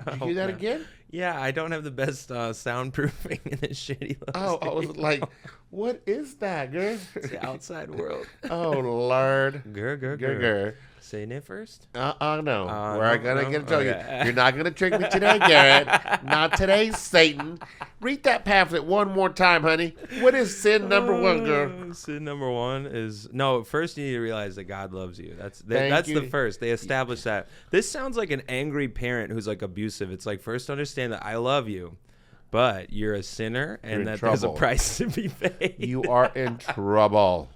Speaker 1: did you hear that again?
Speaker 2: Yeah, I don't have the best soundproofing in this shitty.
Speaker 1: I was like, what is that, girl?
Speaker 2: It's the outside world.
Speaker 1: Oh, Lord.
Speaker 2: Grr. Saying it first?
Speaker 1: No. We're going to tell you. You're not going to trick me today, Garrett. Not today, Satan. Read that pamphlet one more time, honey. What is sin number one, girl?
Speaker 2: Sin number one is... No, first you need to realize that God loves you. That's the first. They establish that. This sounds like an angry parent who's like abusive. It's like, first understand that I love you, but you're a sinner and that there's a price to be paid.
Speaker 1: You are in trouble.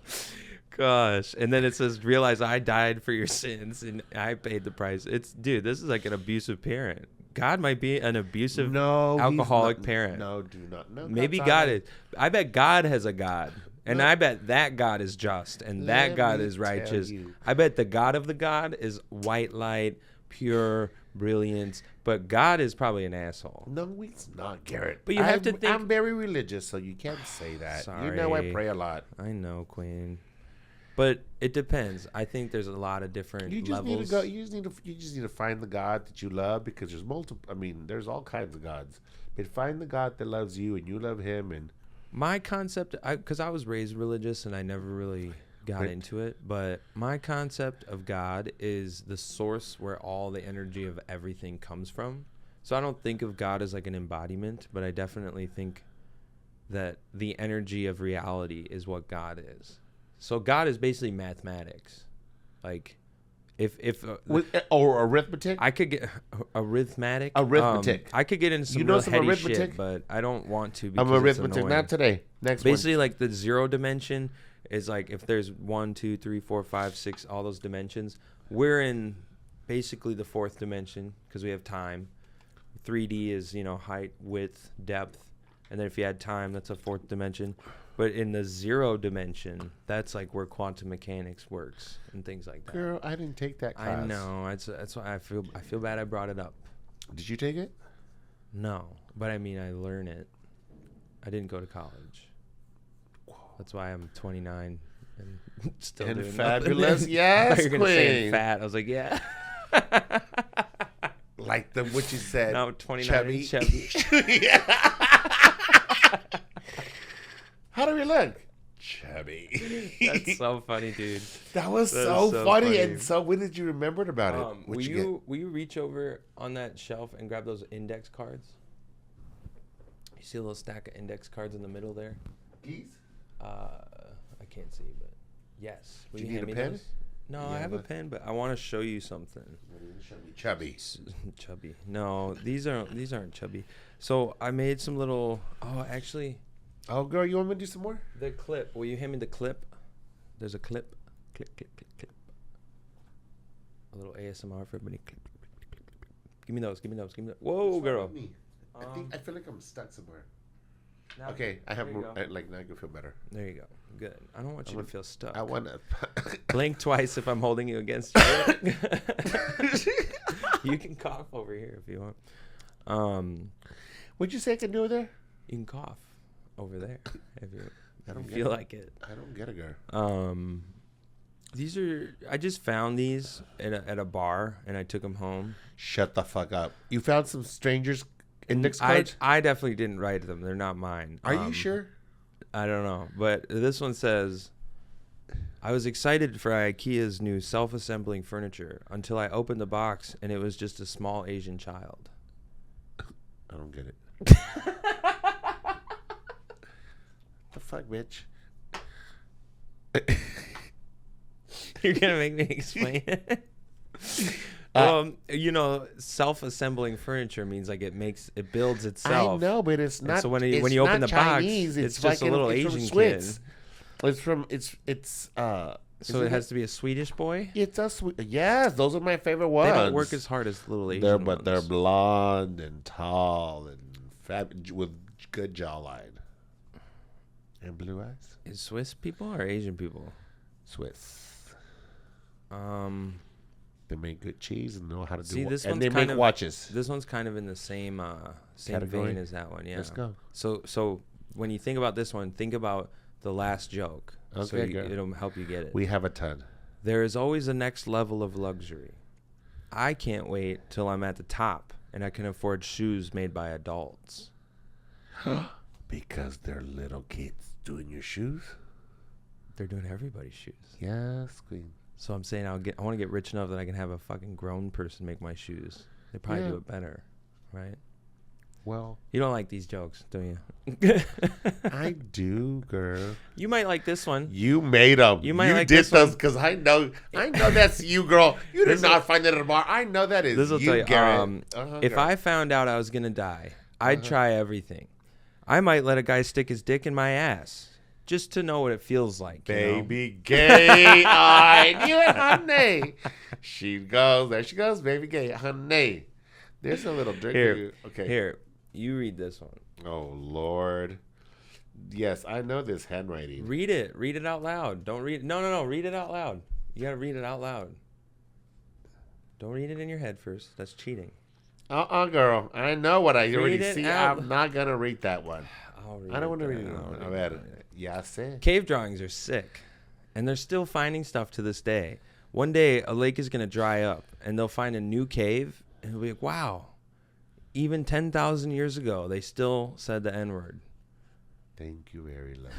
Speaker 2: Gosh. And then it says, realize I died for your sins and I paid the price. Dude, this is like an abusive parent. God might be an abusive alcoholic parent.
Speaker 1: No, do not. No,
Speaker 2: maybe God is. I bet God has a God. And I bet that God is just and that God is righteous. I bet the God of the God is white light, pure brilliance. But God is probably an asshole.
Speaker 1: No, he's not, Garrett.
Speaker 2: But you have to think.
Speaker 1: I'm very religious, so you can't say that.
Speaker 2: Sorry.
Speaker 1: You know I pray a lot.
Speaker 2: I know, Queen. But it depends. I think there's a lot of different levels.
Speaker 1: You just need to find the God that you love, because there's multiple. I mean, there's all kinds of gods. But find the God that loves you and you love him. And
Speaker 2: my concept, because I was raised religious and I never really got into it, but my concept of God is the source where all the energy of everything comes from. So I don't think of God as like an embodiment, but I definitely think that the energy of reality is what God is. So God is basically mathematics. Like
Speaker 1: or arithmetic.
Speaker 2: I could get arithmetic.
Speaker 1: I
Speaker 2: could get into some real heady shit, but I don't want to.
Speaker 1: I'm arithmetic. Not today. Next
Speaker 2: basically, like the zero dimension is like if there's 1, 2, 3, 4, 5, 6, all those dimensions. We're in basically the fourth dimension because we have time. 3D is height, width, depth, and then if you add time, that's a fourth dimension. But in the zero dimension, that's like where quantum mechanics works and things like that.
Speaker 1: Girl, I didn't take that class.
Speaker 2: I know. That's why I feel bad I brought it up.
Speaker 1: Did you take it?
Speaker 2: No, but I mean I learned it. I didn't go to college. That's why I'm 29 and still doing
Speaker 1: fabulous.
Speaker 2: Nothing.
Speaker 1: Yes,
Speaker 2: you're gonna say I'm fat. I was like, yeah.
Speaker 1: Like what you said.
Speaker 2: No, 29 Chubby.
Speaker 1: How do we look? Chubby.
Speaker 2: That's so funny, dude.
Speaker 1: That was so funny. And so when did you remember about it?
Speaker 2: Will you reach over on that shelf and grab those index cards? You see a little stack of index cards in the middle there?
Speaker 1: These?
Speaker 2: I can't see, but yes.
Speaker 1: Do you need a pen?
Speaker 2: Those? No, I have a pen, but I want to show you something.
Speaker 1: Chubby.
Speaker 2: Chubby. No, these aren't chubby. So I made some little. Oh, actually.
Speaker 1: Oh, girl, you want me to do some more?
Speaker 2: The clip. Will you hand me the clip? There's a clip. Clip. A little ASMR for everybody. Clip. Give me those. Whoa, girl.
Speaker 1: I feel like I'm stuck somewhere. Okay, I have more. Now I can feel better.
Speaker 2: There you go. Good. I don't want you to feel stuck.
Speaker 1: I want to
Speaker 2: blink twice if I'm holding you against you. You can cough over here if you want.
Speaker 1: What'd you say I can do over there?
Speaker 2: You can cough over there if you feel like it.
Speaker 1: I don't get it, girl.
Speaker 2: These are. I just found these at a bar and I took them home.
Speaker 1: Shut the fuck up. You found some strangers' index cards?
Speaker 2: I definitely didn't write them. They're not mine.
Speaker 1: Are you sure?
Speaker 2: I don't know, but this one says, I was excited for IKEA's new self-assembling furniture until I opened the box and it was just a small Asian child.
Speaker 1: I don't get it. The fuck, bitch?
Speaker 2: You're going to make me explain it? Self-assembling furniture means like it builds itself.
Speaker 1: I know, but it's not.
Speaker 2: So when you open the
Speaker 1: Chinese,
Speaker 2: box, it's just a little Asian kid. So it has to be a Swedish boy.
Speaker 1: It's a yes. Those are my favorite ones.
Speaker 2: They don't work as hard as little Asian ones.
Speaker 1: They're blonde and tall and with good jawline and blue eyes.
Speaker 2: Is Swiss people or Asian people?
Speaker 1: Swiss. They make good cheese and know how to do
Speaker 2: this.
Speaker 1: And they make watches.
Speaker 2: This one's kind of in the same vein as that one. Yeah.
Speaker 1: Let's go.
Speaker 2: So when you think about this one, think about the last joke.
Speaker 1: Okay,
Speaker 2: so it'll help you get it.
Speaker 1: We have a ton.
Speaker 2: There is always a next level of luxury. I can't wait till I'm at the top and I can afford shoes made by adults.
Speaker 1: Because they're little kids doing your shoes?
Speaker 2: They're doing everybody's shoes.
Speaker 1: Yes, queen.
Speaker 2: So I'm saying I want to get rich enough that I can have a fucking grown person make my shoes. They probably do it better, right?
Speaker 1: Well,
Speaker 2: you don't like these jokes, do you?
Speaker 1: I do, girl.
Speaker 2: You might like this one.
Speaker 1: You made them.
Speaker 2: You might like
Speaker 1: did
Speaker 2: this
Speaker 1: those because I know that's you, girl. You did not find it at a bar. I know that is
Speaker 2: this will
Speaker 1: you,
Speaker 2: tell you,
Speaker 1: Garrett.
Speaker 2: If I found out I was gonna die, I'd try everything. I might let a guy stick his dick in my ass just to know what it feels like.
Speaker 1: Baby gay, I knew it, honey. There she goes, baby gay, honey. There's a little drink
Speaker 2: here.
Speaker 1: For you. Okay,
Speaker 2: here. You read this one.
Speaker 1: Oh, Lord. Yes, I know this handwriting.
Speaker 2: Read it. Read it out loud. Don't read it. No. Read it out loud. You got to read it out loud. Don't read it in your head first. That's cheating.
Speaker 1: Girl. I know what I already see. I'm not going to read that one. I don't want to read it. Yeah, I said.
Speaker 2: Cave drawings are sick. And they're still finding stuff to this day. One day, a lake is going to dry up. And they'll find a new cave. And it'll be like, wow. Even 10,000 years ago, they still said the N-word.
Speaker 1: Thank you, very lovely.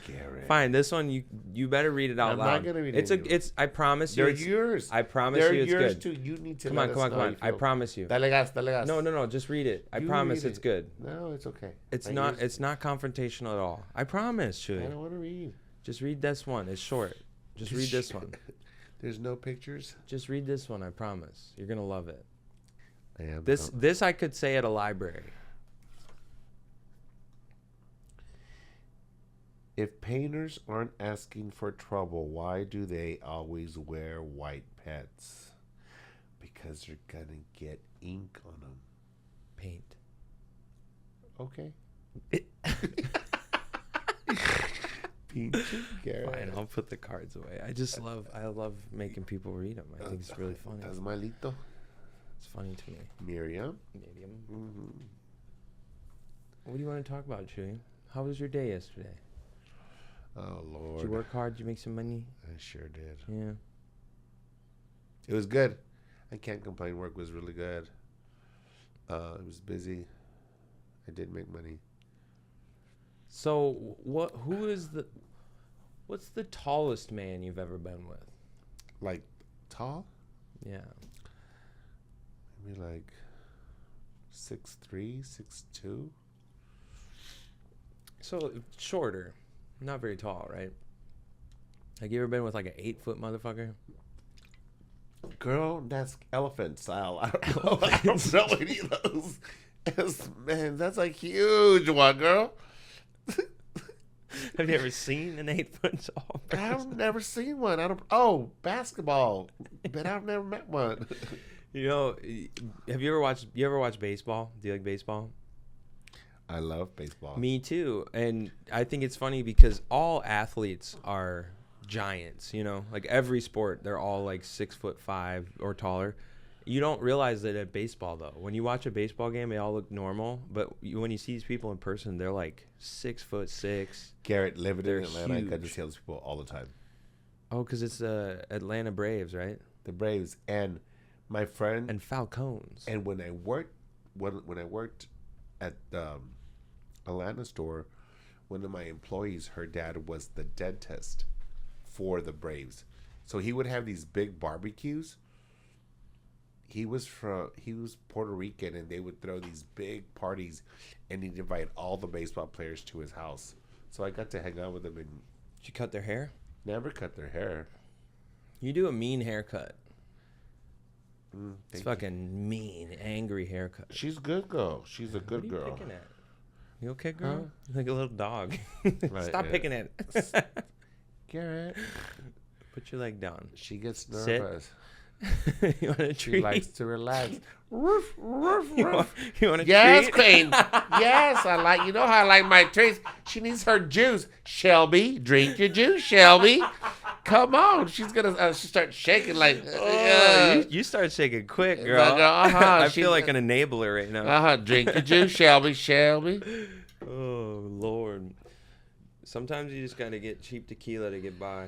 Speaker 1: Garrett.
Speaker 2: Fine, this one you better read it out loud.
Speaker 1: I'm not gonna read it.
Speaker 2: It's. I promise you.
Speaker 1: They're yours.
Speaker 2: I promise you, it's good.
Speaker 1: Too. You need to.
Speaker 2: Come on. I promise you.
Speaker 1: Dale gas.
Speaker 2: No. Just read it. I promise it's good.
Speaker 1: No, it's okay.
Speaker 2: It's not confrontational at all. I promise, Chuy.
Speaker 1: I don't want to read.
Speaker 2: Just read this one. It's short. Just read this one.
Speaker 1: There's no pictures.
Speaker 2: Just read this one. I promise. You're gonna love it.
Speaker 1: This
Speaker 2: I could say at a library.
Speaker 1: If painters aren't asking for trouble, why do they always wear white pants? Because they're gonna get ink on them.
Speaker 2: Paint.
Speaker 1: Okay.
Speaker 2: Fine, I'll put the cards away. I love making people read them. I think it's really funny.
Speaker 1: That's malito.
Speaker 2: It's funny to me.
Speaker 1: Miriam.
Speaker 2: Mm-hmm. What do you want to talk about, Chuy? How was your day yesterday?
Speaker 1: Oh, Lord.
Speaker 2: Did you work hard? Did you make some money?
Speaker 1: I sure did.
Speaker 2: Yeah.
Speaker 1: It was good. I can't complain. Work was really good. It was busy. I did make money.
Speaker 2: So, what's the tallest man you've ever been with?
Speaker 1: Like, tall?
Speaker 2: Yeah.
Speaker 1: Maybe like 6'3", 6'2".
Speaker 2: So shorter, not very tall, right? Like you ever been with like an 8-foot motherfucker?
Speaker 1: Girl, that's elephant style. I don't know any of those. Man, that's a huge one, girl.
Speaker 2: Have you ever seen an 8-foot tall person?
Speaker 1: I've never seen one. Basketball, but I've never met one.
Speaker 2: You know, have you ever watched baseball? Do you like baseball?
Speaker 1: I love baseball.
Speaker 2: Me too. And I think it's funny because all athletes are giants, you know? Like every sport, they're all like 6'5" or taller. You don't realize that at baseball though. When you watch a baseball game, they all look normal, but when you see these people in person, they're like 6'6".
Speaker 1: Garrett, living in Atlanta, I just see those people all the time.
Speaker 2: Oh, because it's Atlanta Braves, right?
Speaker 1: The Braves and my friend
Speaker 2: and Falcons.
Speaker 1: And when I worked at the Atlanta store, one of my employees, her dad was the dentist for the Braves, so he would have these big barbecues. He was Puerto Rican, and they would throw these big parties, and he'd invite all the baseball players to his house. So I got to hang out with them. And
Speaker 2: did you cut their hair?
Speaker 1: Never cut their hair.
Speaker 2: You do a mean haircut.
Speaker 1: It's
Speaker 2: fucking mean, angry haircut.
Speaker 1: She's good, girl. She's a good girl.
Speaker 2: What are you picking at? You okay, girl?
Speaker 1: Huh?
Speaker 2: You're like a little dog.
Speaker 1: Right,
Speaker 2: Stop picking at it.
Speaker 1: Garrett.
Speaker 2: Put your leg down.
Speaker 1: She gets nervous.
Speaker 2: You want a treat?
Speaker 1: She likes to relax. Roof, roof, roof.
Speaker 2: You want a treat?
Speaker 1: Yes, queen. Yes, I like. You know how I like my treats. She needs her juice. Shelby, drink your juice, Shelby. Come on. She's gonna. She starts shaking like.
Speaker 2: You start shaking quick, girl. I feel like an enabler right now.
Speaker 1: Drink your juice, Shelby. Shelby.
Speaker 2: Oh Lord. Sometimes you just gotta get cheap tequila to get by.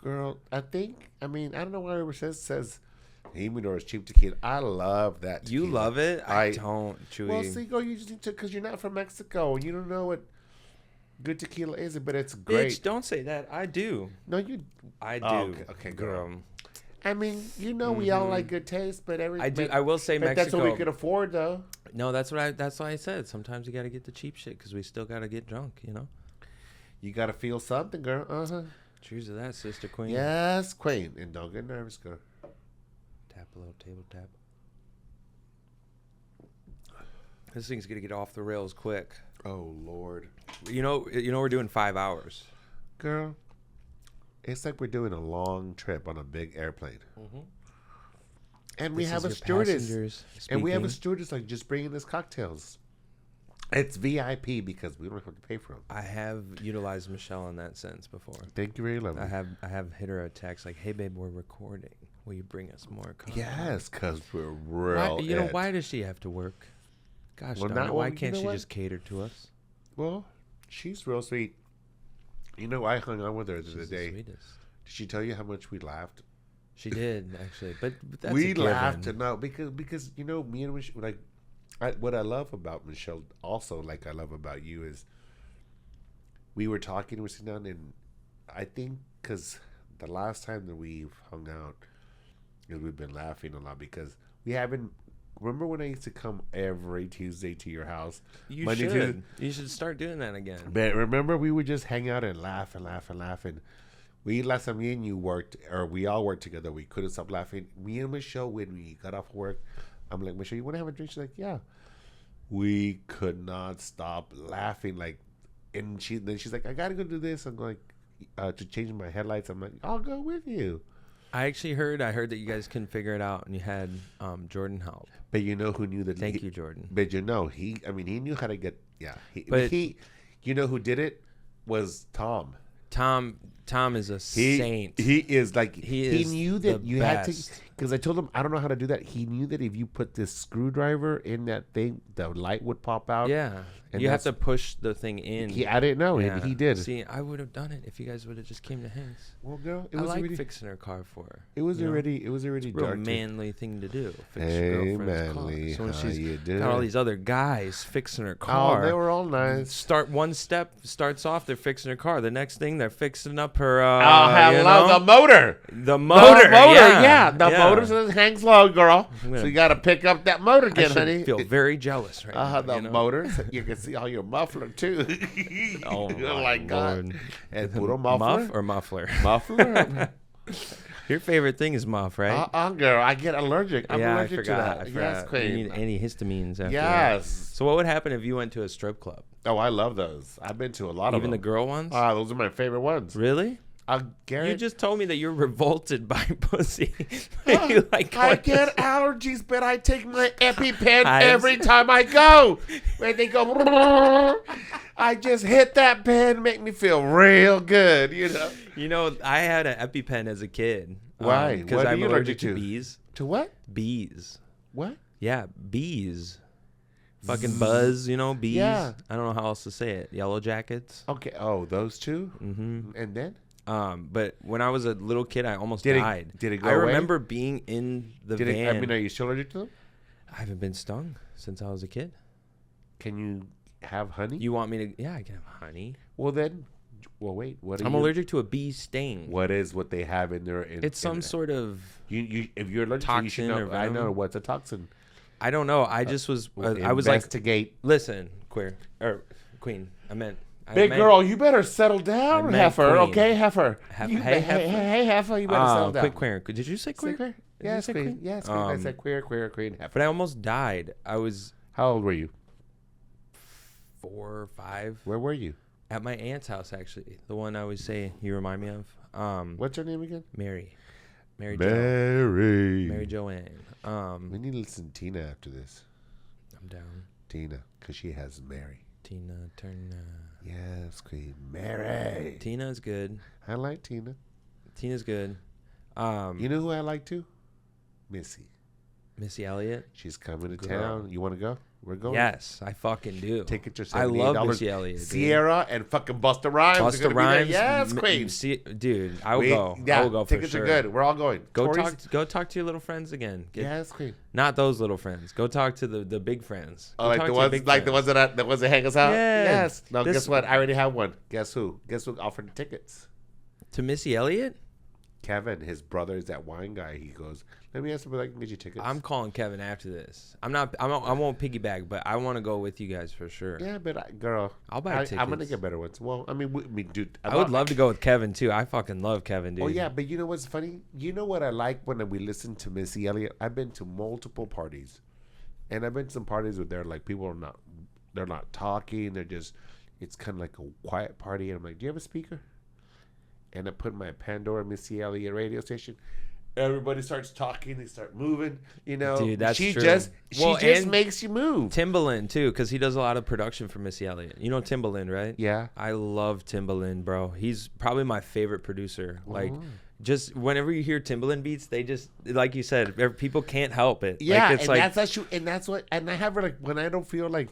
Speaker 1: Girl, I don't know why it says humidor is cheap tequila. I love that tequila.
Speaker 2: You love it? I don't, Chuy.
Speaker 1: Well, see, girl, you just need to, because you're not from Mexico and you don't know what good tequila is, but it's great.
Speaker 2: Bitch, don't say that. I do.
Speaker 1: No, you.
Speaker 2: I do.
Speaker 1: Oh, okay, girl. I mean, we all like good taste, but
Speaker 2: I do. I will say Mexico.
Speaker 1: That's what we could afford, though.
Speaker 2: No, that's why I said. Sometimes you got to get the cheap shit because we still got to get drunk,
Speaker 1: You got to feel something, girl. Uh-huh.
Speaker 2: Cheers to that, sister queen.
Speaker 1: Yes, queen. And don't get nervous, girl.
Speaker 2: Tap a little table tap. This thing's going to get off the rails quick.
Speaker 1: Oh, Lord.
Speaker 2: We're doing 5 hours.
Speaker 1: Girl, it's like we're doing a long trip on a big airplane. Mm-hmm. And we have a stewardess. And we have a stewardess like just bringing us cocktails. It's VIP because we don't have to pay for them.
Speaker 2: I have utilized Michelle in that sense before.
Speaker 1: Thank you very much.
Speaker 2: I have hit her a text like, "Hey babe, we're recording. Will you bring us more cocktails?"
Speaker 1: Yes, because we're real.
Speaker 2: Why does she have to work? Gosh, why can't she just cater to us?
Speaker 1: Well, she's real sweet. I hung out with her the other day. Did she tell you how much we laughed?
Speaker 2: She did actually, but that's
Speaker 1: we laughed because me and Michelle, like. What I love about Michelle, also like I love about you, is we were talking, we're sitting down, and I think because the last time that we've hung out, we've been laughing a lot because we haven't. Remember when I used to come every Tuesday to your house?
Speaker 2: You should start doing that again.
Speaker 1: But remember, we would just hang out and laugh and laugh and laugh. And last time me and you worked, or we all worked together, we couldn't stop laughing. Me and Michelle, when we got off work, I'm like, Michelle, you want to have a drink? She's like, yeah. We could not stop laughing. Like, and then she's like, I got to go do this. I'm going to change my headlights. I'm like, I'll go with you.
Speaker 2: I heard that you guys couldn't figure it out and you had Jordan help.
Speaker 1: But you know who knew that?
Speaker 2: Thank you, Jordan.
Speaker 1: But he knew how to get, who did it was Tom.
Speaker 2: Tom is a saint.
Speaker 1: He is like he knew that you had to, because I told him I don't know how to do that. He knew that if you put this screwdriver in that thing, the light would pop out.
Speaker 2: Yeah, and you have to push the thing in.
Speaker 1: I didn't know, and he did.
Speaker 2: See, I would have done it if you guys would have just came to his.
Speaker 1: Well, girl,
Speaker 2: I like fixing her car for her.
Speaker 1: It was already
Speaker 2: it's a real
Speaker 1: dark.
Speaker 2: manly thing to do. Fix your girlfriend's car. So when she's got all these other guys fixing her car.
Speaker 1: Oh, they were all nice.
Speaker 2: One step starts off, they're fixing her car. The next thing, they're fixing up her.
Speaker 1: The motor.
Speaker 2: The motor.
Speaker 1: Yeah. The motor hangs low, girl. So you got to pick up that motor again, honey.
Speaker 2: I feel very jealous right now.
Speaker 1: The motors. You can see all your muffler, too.
Speaker 2: Oh, my God.
Speaker 1: And puro muffler?
Speaker 2: Muff or muffler?
Speaker 1: Muffler.
Speaker 2: Your favorite thing is muff, right?
Speaker 1: Girl, I get allergic. I'm allergic to that.
Speaker 2: I forgot. Yes, queen. You need antihistamines after
Speaker 1: yes.
Speaker 2: That. So what would happen if you went to a strip club?
Speaker 1: Oh, I love those. I've been to a lot of them.
Speaker 2: Even the girl ones?
Speaker 1: Those are my favorite ones.
Speaker 2: Really?
Speaker 1: Garrett,
Speaker 2: you just told me that you're revolted by pussy.
Speaker 1: I get allergies, but I take my EpiPen every time I go. When they go, I just hit that pen, make me feel real good,
Speaker 2: I had an EpiPen as a kid.
Speaker 1: Why?
Speaker 2: Because I'm allergic to bees.
Speaker 1: To what?
Speaker 2: Bees.
Speaker 1: What?
Speaker 2: Yeah, bees. Fucking buzz, bees.
Speaker 1: Yeah.
Speaker 2: I don't know how else to say it. Yellow jackets.
Speaker 1: Okay. Oh, those two?
Speaker 2: Mm-hmm.
Speaker 1: And then?
Speaker 2: But when I was a little kid, I almost died.
Speaker 1: Did it go away?
Speaker 2: I remember being in the van.
Speaker 1: Are you still allergic to them?
Speaker 2: I haven't been stung since I was a kid.
Speaker 1: Can you have honey?
Speaker 2: You want me to? Yeah, I can have honey.
Speaker 1: Well, wait.
Speaker 2: I'm allergic to a bee sting.
Speaker 1: What is what they have in there?
Speaker 2: It's some sort of
Speaker 1: if you're allergic
Speaker 2: toxin,
Speaker 1: you should know. I know what's a toxin.
Speaker 2: I don't know. I just was. I was
Speaker 1: investigate.
Speaker 2: Listen, queen.
Speaker 1: Big girl, you better settle down, heifer.
Speaker 2: Queen.
Speaker 1: Okay, heifer.
Speaker 2: Hey,
Speaker 1: heifer, you better settle down.
Speaker 2: Quick, queer. Did you say queer?
Speaker 1: Yes, queen. Yes, queen. I said queer, queen, heifer.
Speaker 2: But I almost died. I was.
Speaker 1: How old were you?
Speaker 2: 4 or 5.
Speaker 1: Where were you?
Speaker 2: At my aunt's house, actually. The one I always say you remind me of.
Speaker 1: What's her name again?
Speaker 2: Mary Joanne.
Speaker 1: We need to listen to Tina after this.
Speaker 2: I'm down.
Speaker 1: Tina, because she has Mary.
Speaker 2: Tina Turner.
Speaker 1: Yes, Queen Mary.
Speaker 2: Tina's good.
Speaker 1: I like Tina.
Speaker 2: Tina's good.
Speaker 1: You know who I like too? Missy
Speaker 2: Elliott.
Speaker 1: She's coming to town. You want to go? We're going.
Speaker 2: Yes, I fucking do.
Speaker 1: Tickets are $78.
Speaker 2: I love Missy Elliott.
Speaker 1: Sierra and fucking Busta Rhymes.
Speaker 2: Busta Rhymes.
Speaker 1: Yes, queen.
Speaker 2: Dude, I will go.
Speaker 1: Yeah,
Speaker 2: I will go for
Speaker 1: tickets
Speaker 2: sure.
Speaker 1: are good. We're all going.
Speaker 2: Go talk to your little friends again.
Speaker 1: Yes, queen.
Speaker 2: Not those little friends. Go talk to the big friends.
Speaker 1: Oh, like the ones that hang us out.
Speaker 2: Yeah.
Speaker 1: Yes. No, guess what? I already have one. Guess who? Guess who offered the tickets?
Speaker 2: To Missy Elliott?
Speaker 1: Kevin, his brother is that wine guy. He goes, let me ask him if I can get you tickets.
Speaker 2: I'm calling Kevin after this. I won't piggyback, but I want to go with you guys for sure.
Speaker 1: Yeah, but girl,
Speaker 2: I'll buy tickets.
Speaker 1: I'm gonna get better ones. Well, I mean, dude,
Speaker 2: I would love to go with Kevin too. I fucking love Kevin, dude.
Speaker 1: Oh yeah, but you know what's funny? You know what I like when we listen to Missy Elliott? I've been to multiple parties, and I've been to some parties where they're like people they're not talking. It's kind of like a quiet party, and I'm like, do you have a speaker? And I put my Pandora Missy Elliott radio station. Everybody starts talking. They start moving. You know,
Speaker 2: dude, that's
Speaker 1: she
Speaker 2: true.
Speaker 1: just makes you move.
Speaker 2: Timbaland too, because he does a lot of production for Missy Elliott. You know Timbaland, right?
Speaker 1: Yeah.
Speaker 2: I love Timbaland, bro. He's probably my favorite producer. Like, just whenever you hear Timbaland beats, they just, like you said, people can't help it.
Speaker 1: Yeah,
Speaker 2: like,
Speaker 1: and that's true. And that's what. And I have like when I don't feel like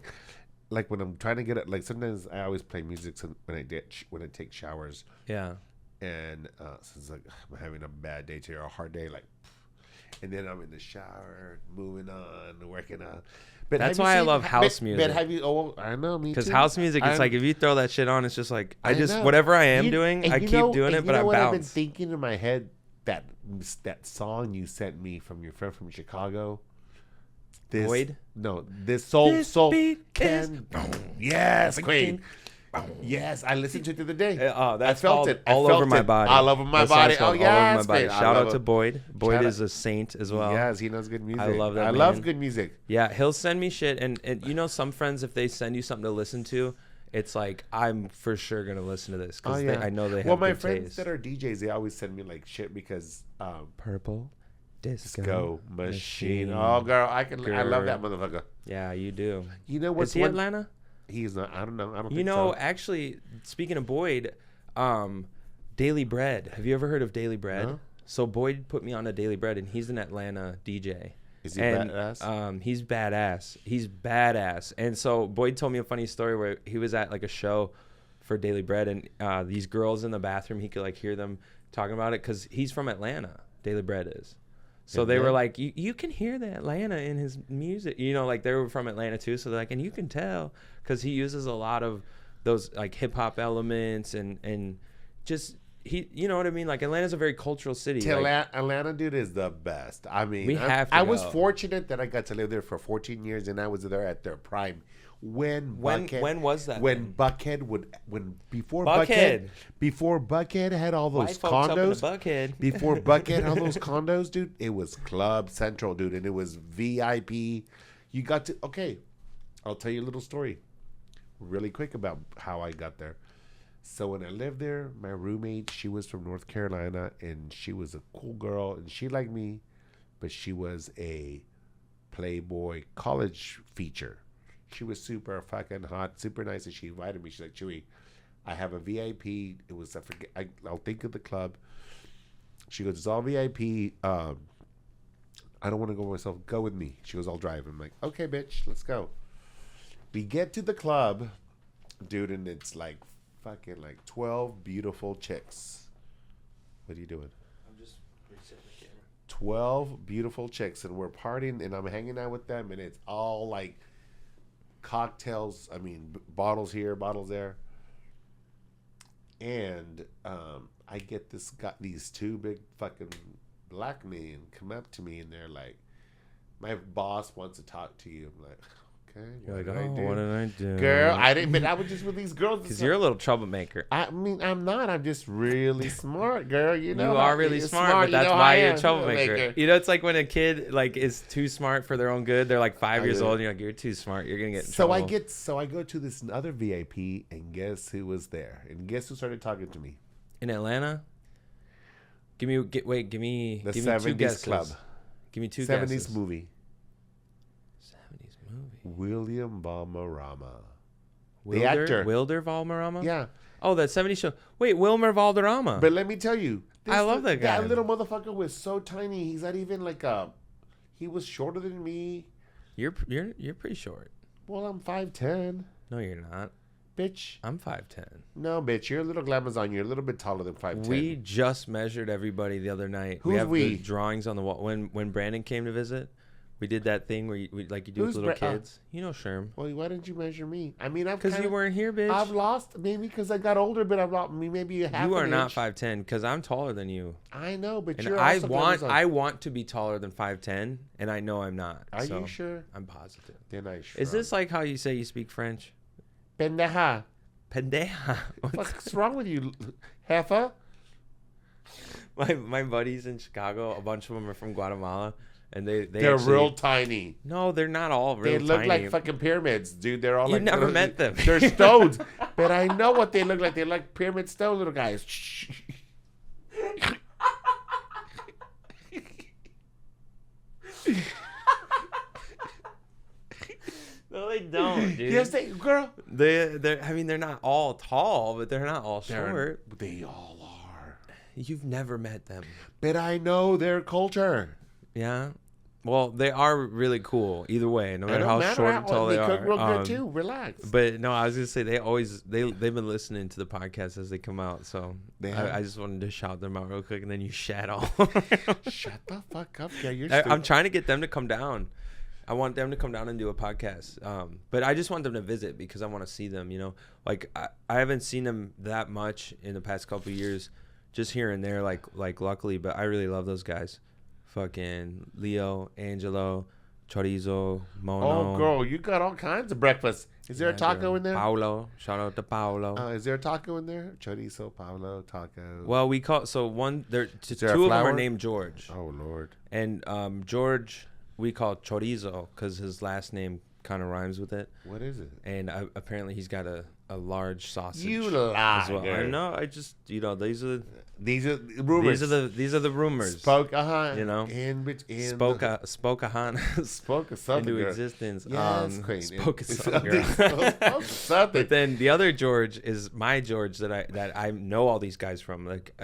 Speaker 1: when I'm trying to get it. Like sometimes I always play music when I take showers.
Speaker 2: Yeah.
Speaker 1: And so it's like I'm having a bad day today or a hard day, like, and then I'm in the shower, moving on, working on. But
Speaker 2: that's why I love house music.
Speaker 1: But have you? Oh, I know, me too.
Speaker 2: Because house music, it's like if you throw that shit on, it's just like whatever I am doing, I keep doing it, but I bounce.
Speaker 1: I've been thinking in my head that song you sent me from your friend from Chicago.
Speaker 2: Boyd?
Speaker 1: No, this soul
Speaker 2: beat
Speaker 1: can. Yes, queen. Yes, I listened to it the other day.
Speaker 2: I felt it all over my body.
Speaker 1: All over my body. Oh, yeah.
Speaker 2: Shout out to Boyd. Boyd is a saint as well.
Speaker 1: Yes, he knows good music.
Speaker 2: I love that.
Speaker 1: I love good music.
Speaker 2: Yeah, he'll send me shit. And you know, some friends, if they send you something to listen to, it's like, I'm for sure going to listen to this. Because I know they have
Speaker 1: Well, my
Speaker 2: good
Speaker 1: friends
Speaker 2: taste.
Speaker 1: that are DJs, they always send me like shit because.
Speaker 2: Purple
Speaker 1: Disco Machine. Oh, girl, I love that motherfucker.
Speaker 2: Yeah, you do.
Speaker 1: You know what's
Speaker 2: Is he Atlanta?
Speaker 1: He's not. I don't know. I don't.
Speaker 2: You
Speaker 1: think
Speaker 2: know,
Speaker 1: so.
Speaker 2: actually, speaking of Boyd, Daily Bread. Have you ever heard of Daily Bread?
Speaker 1: No?
Speaker 2: So Boyd put me on a Daily Bread, and he's an Atlanta DJ.
Speaker 1: Is he badass?
Speaker 2: He's badass. He's badass. And so Boyd told me a funny story where he was at like a show for Daily Bread, and these girls in the bathroom, he could like hear them talking about it because he's from Atlanta. Daily Bread is. So they were like, you can hear the Atlanta in his music. You know, like they were from Atlanta too. So they're like, and you can tell because he uses a lot of those like hip hop elements and just you know what I mean? Like Atlanta's a very cultural city.
Speaker 1: Atlanta, dude, is the best. I mean, I was fortunate that I got to live there for 14 years and I was there at their prime. When was that? When Buckhead before Buckhead had all those condos. Before Buckhead had all those condos, dude, it was Club Central, dude, and it was VIP. You got to I'll tell you a little story, really quick about how I got there. So when I lived there, my roommate, she was from North Carolina, and she was a cool girl, and she liked me, but she was a Playboy college feature. She was super fucking hot, super nice, and she invited me. She's like, Chuy, I have a VIP. It was, I'll think of the club. She goes, it's all VIP. I don't want to go myself. Go with me. She goes, I'll drive. I'm like, okay, bitch, let's go. We get to the club, dude, and it's like fucking like 12 beautiful chicks. What are you doing?
Speaker 2: I'm just resetting the camera.
Speaker 1: 12 beautiful chicks, and we're partying, and I'm hanging out with them, and it's all like cocktails, I mean, bottles here, bottles there. And I get these two big fucking black men come up to me, and they're like, my boss wants to talk to you. I'm like, okay.
Speaker 2: You're like, what did I do?
Speaker 1: Girl, I didn't, but I was just with these girls.
Speaker 2: Because you're a little troublemaker.
Speaker 1: I mean, I'm not. I'm just really smart, girl. You know,
Speaker 2: you are really smart, but that's why you're a troublemaker. You know, it's like when a kid like is too smart for their own good. They're like 5 years old, and you're like, you're too smart. You're gonna get in trouble.
Speaker 1: So I go to this other VIP, and guess who was there? And guess who started talking to me?
Speaker 2: In Atlanta? Give me the
Speaker 1: 70s
Speaker 2: 2 guesses.
Speaker 1: Club.
Speaker 2: Give me 2
Speaker 1: 70s
Speaker 2: guesses.
Speaker 1: movie.
Speaker 2: 70s movie.
Speaker 1: William Valderrama.
Speaker 2: The
Speaker 1: actor.
Speaker 2: Wilder Valderrama?
Speaker 1: Yeah.
Speaker 2: Oh, that 70s show. Wait, Wilmer Valderrama.
Speaker 1: But let me tell you.
Speaker 2: I love that guy.
Speaker 1: That little motherfucker was so tiny. He's not even like he was shorter than me.
Speaker 2: You're pretty short.
Speaker 1: Well, I'm 5'10".
Speaker 2: No, you're not.
Speaker 1: Bitch.
Speaker 2: I'm 5'10".
Speaker 1: No, bitch. You're a little glamazon. You're a little bit taller than 5'10".
Speaker 2: We just measured everybody the other night.
Speaker 1: Who's
Speaker 2: we have
Speaker 1: we?
Speaker 2: The drawings on the wall. When Brandon came to visit, we did that thing where you do with little kids. You know Sherm.
Speaker 1: Well, why didn't you measure me? I mean,
Speaker 2: because you weren't here, bitch.
Speaker 1: I've lost maybe because I got older, but I've lost maybe a half.
Speaker 2: You are
Speaker 1: an
Speaker 2: not
Speaker 1: inch.
Speaker 2: 5'10" because I'm taller than you.
Speaker 1: I know, but
Speaker 2: and
Speaker 1: you're
Speaker 2: I
Speaker 1: also
Speaker 2: want to be taller than 5'10", and I know I'm not.
Speaker 1: Are you sure?
Speaker 2: I'm positive.
Speaker 1: Then I sure.
Speaker 2: Is this like how you say you speak French?
Speaker 1: Pendeja.
Speaker 2: Pendeja.
Speaker 1: What's wrong with you, Heffa?
Speaker 2: My buddies in Chicago, a bunch of them are from Guatemala. And they're
Speaker 1: actually, real tiny.
Speaker 2: No, they're not all real tiny.
Speaker 1: They look like fucking pyramids, dude. They're all
Speaker 2: you
Speaker 1: like...
Speaker 2: You never met them.
Speaker 1: They're stones. But I know what they look like. They're like pyramid stone little guys.
Speaker 2: No, they don't, dude.
Speaker 1: Yes, they... Girl.
Speaker 2: I mean, they're not all tall, but they're not all short.
Speaker 1: They all are.
Speaker 2: You've never met them.
Speaker 1: But I know their culture.
Speaker 2: Yeah. Well, they are really cool either way, no matter how short and tall they are.
Speaker 1: They cook real good too. Relax.
Speaker 2: But no, I was gonna say they've been listening to the podcast as they come out, so I just wanted to shout them out real quick, and then you shat all.
Speaker 1: Shut the fuck up, yeah.
Speaker 2: I'm trying to get them to come down. I want them to come down and do a podcast, but I just want them to visit because I want to see them. You know, like I haven't seen them that much in the past couple of years, just here and there, like luckily. But I really love those guys. Fucking Leo, Angelo, Chorizo, Mono.
Speaker 1: Oh, girl, you got all kinds of breakfast. Is there a taco in there?
Speaker 2: Paulo, shout out to Paulo.
Speaker 1: Is there a taco in there? Chorizo, Paulo, taco.
Speaker 2: Well, we call two of them are named George.
Speaker 1: Oh Lord.
Speaker 2: And George, we call Chorizo because his last name kind of rhymes with it.
Speaker 1: What is it?
Speaker 2: And apparently he's got a large sausage.
Speaker 1: You lie.
Speaker 2: As well. I know. I just these are rumors. These are the rumors.
Speaker 1: Spoke
Speaker 2: you know. Spoke
Speaker 1: something
Speaker 2: into existence.
Speaker 1: Yes, crazy.
Speaker 2: Spoke something. But then the other George is my George that I know all these guys from, like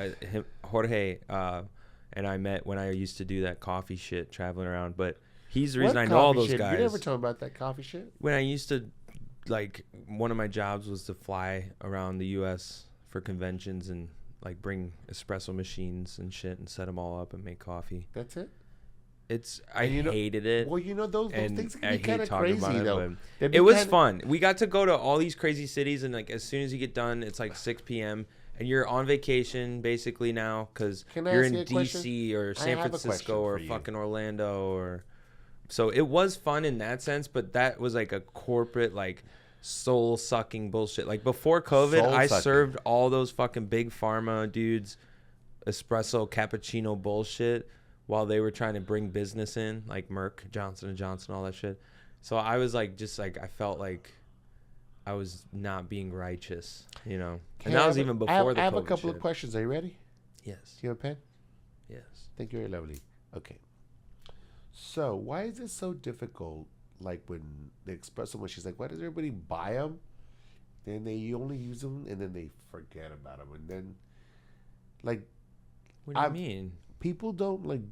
Speaker 2: Jorge, and I met when I used to do that coffee shit traveling around. But he's the reason I know all those guys.
Speaker 1: You never told me about that coffee shit.
Speaker 2: When I used to, like, one of my jobs was to fly around the U.S. for conventions and like bring espresso machines and shit and set them all up and make coffee.
Speaker 1: That's it.
Speaker 2: I hated it.
Speaker 1: Well, those things can be kind of crazy though.
Speaker 2: It was fun. We got to go to all these crazy cities, and like as soon as you get done, it's like 6 p.m. and you're on vacation basically now because you're in DC or San Francisco or fucking Orlando or. So it was fun in that sense, but that was like a corporate like soul sucking bullshit. Like before COVID, I served all those fucking big pharma dudes espresso cappuccino bullshit while they were trying to bring business in, like Merck, Johnson & Johnson, all that shit. So I was like, just like, I felt like I was not being righteous, you know. And that was even before the COVID
Speaker 1: I have a couple of questions. Are you ready?
Speaker 2: Yes.
Speaker 1: Do you have a pen?
Speaker 2: Yes.
Speaker 1: Thank you, very lovely. Okay. So why is it so difficult? Like when the espresso machines, like why does everybody buy them? Then they only use them and then they forget about them, and then like.
Speaker 2: What do you mean?
Speaker 1: People don't like.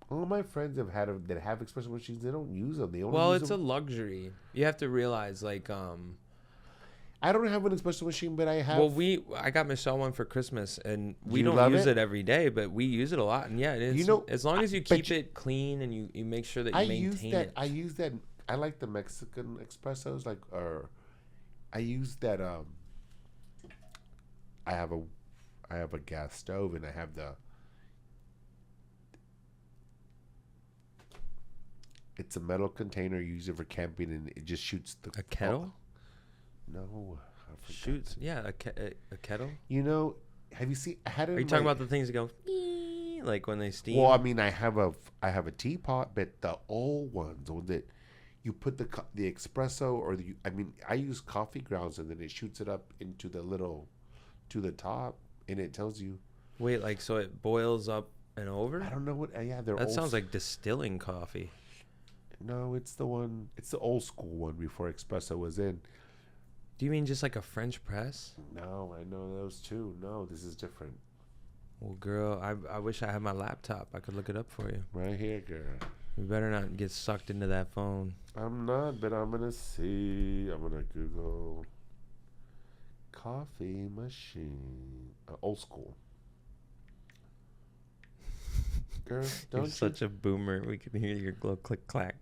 Speaker 1: All my friends that have espresso machines, they don't use them. They only
Speaker 2: well,
Speaker 1: use
Speaker 2: it's
Speaker 1: them.
Speaker 2: a luxury. You have to realize, like,
Speaker 1: I don't have an espresso machine, but I have.
Speaker 2: Well, I got Michelle one for Christmas, and we don't use it every day, but we use it a lot. And yeah, it is. You know, as long as you keep it clean and you make sure that you maintain it.
Speaker 1: I use that. I like the Mexican espressos, or I use that. I have a gas stove, and I have the. It's a metal container. You use it for camping, and it just shoots the.
Speaker 2: A kettle?
Speaker 1: No.
Speaker 2: Shoots. Yeah, a kettle.
Speaker 1: You know, have you seen?
Speaker 2: Are you talking about the things that go like when they steam?
Speaker 1: Well, I mean, I have a teapot, but the old ones, that you put the espresso or I use coffee grounds, and then it shoots it up into to the top, and it tells you.
Speaker 2: Wait, like so it boils up and over?
Speaker 1: I don't know what. Yeah,
Speaker 2: that sounds like distilling coffee.
Speaker 1: No, it's the one. It's the old school one before espresso was in.
Speaker 2: Do you mean just like a French press?
Speaker 1: No, I know those too. No, this is different.
Speaker 2: Well, girl, I wish I had my laptop. I could look it up for you.
Speaker 1: Right here, girl.
Speaker 2: You better not get sucked into that phone.
Speaker 1: I'm not, but I'm gonna see. I'm gonna Google coffee machine. Old school. Girl,
Speaker 2: You're such a boomer. We can hear your glow click clack.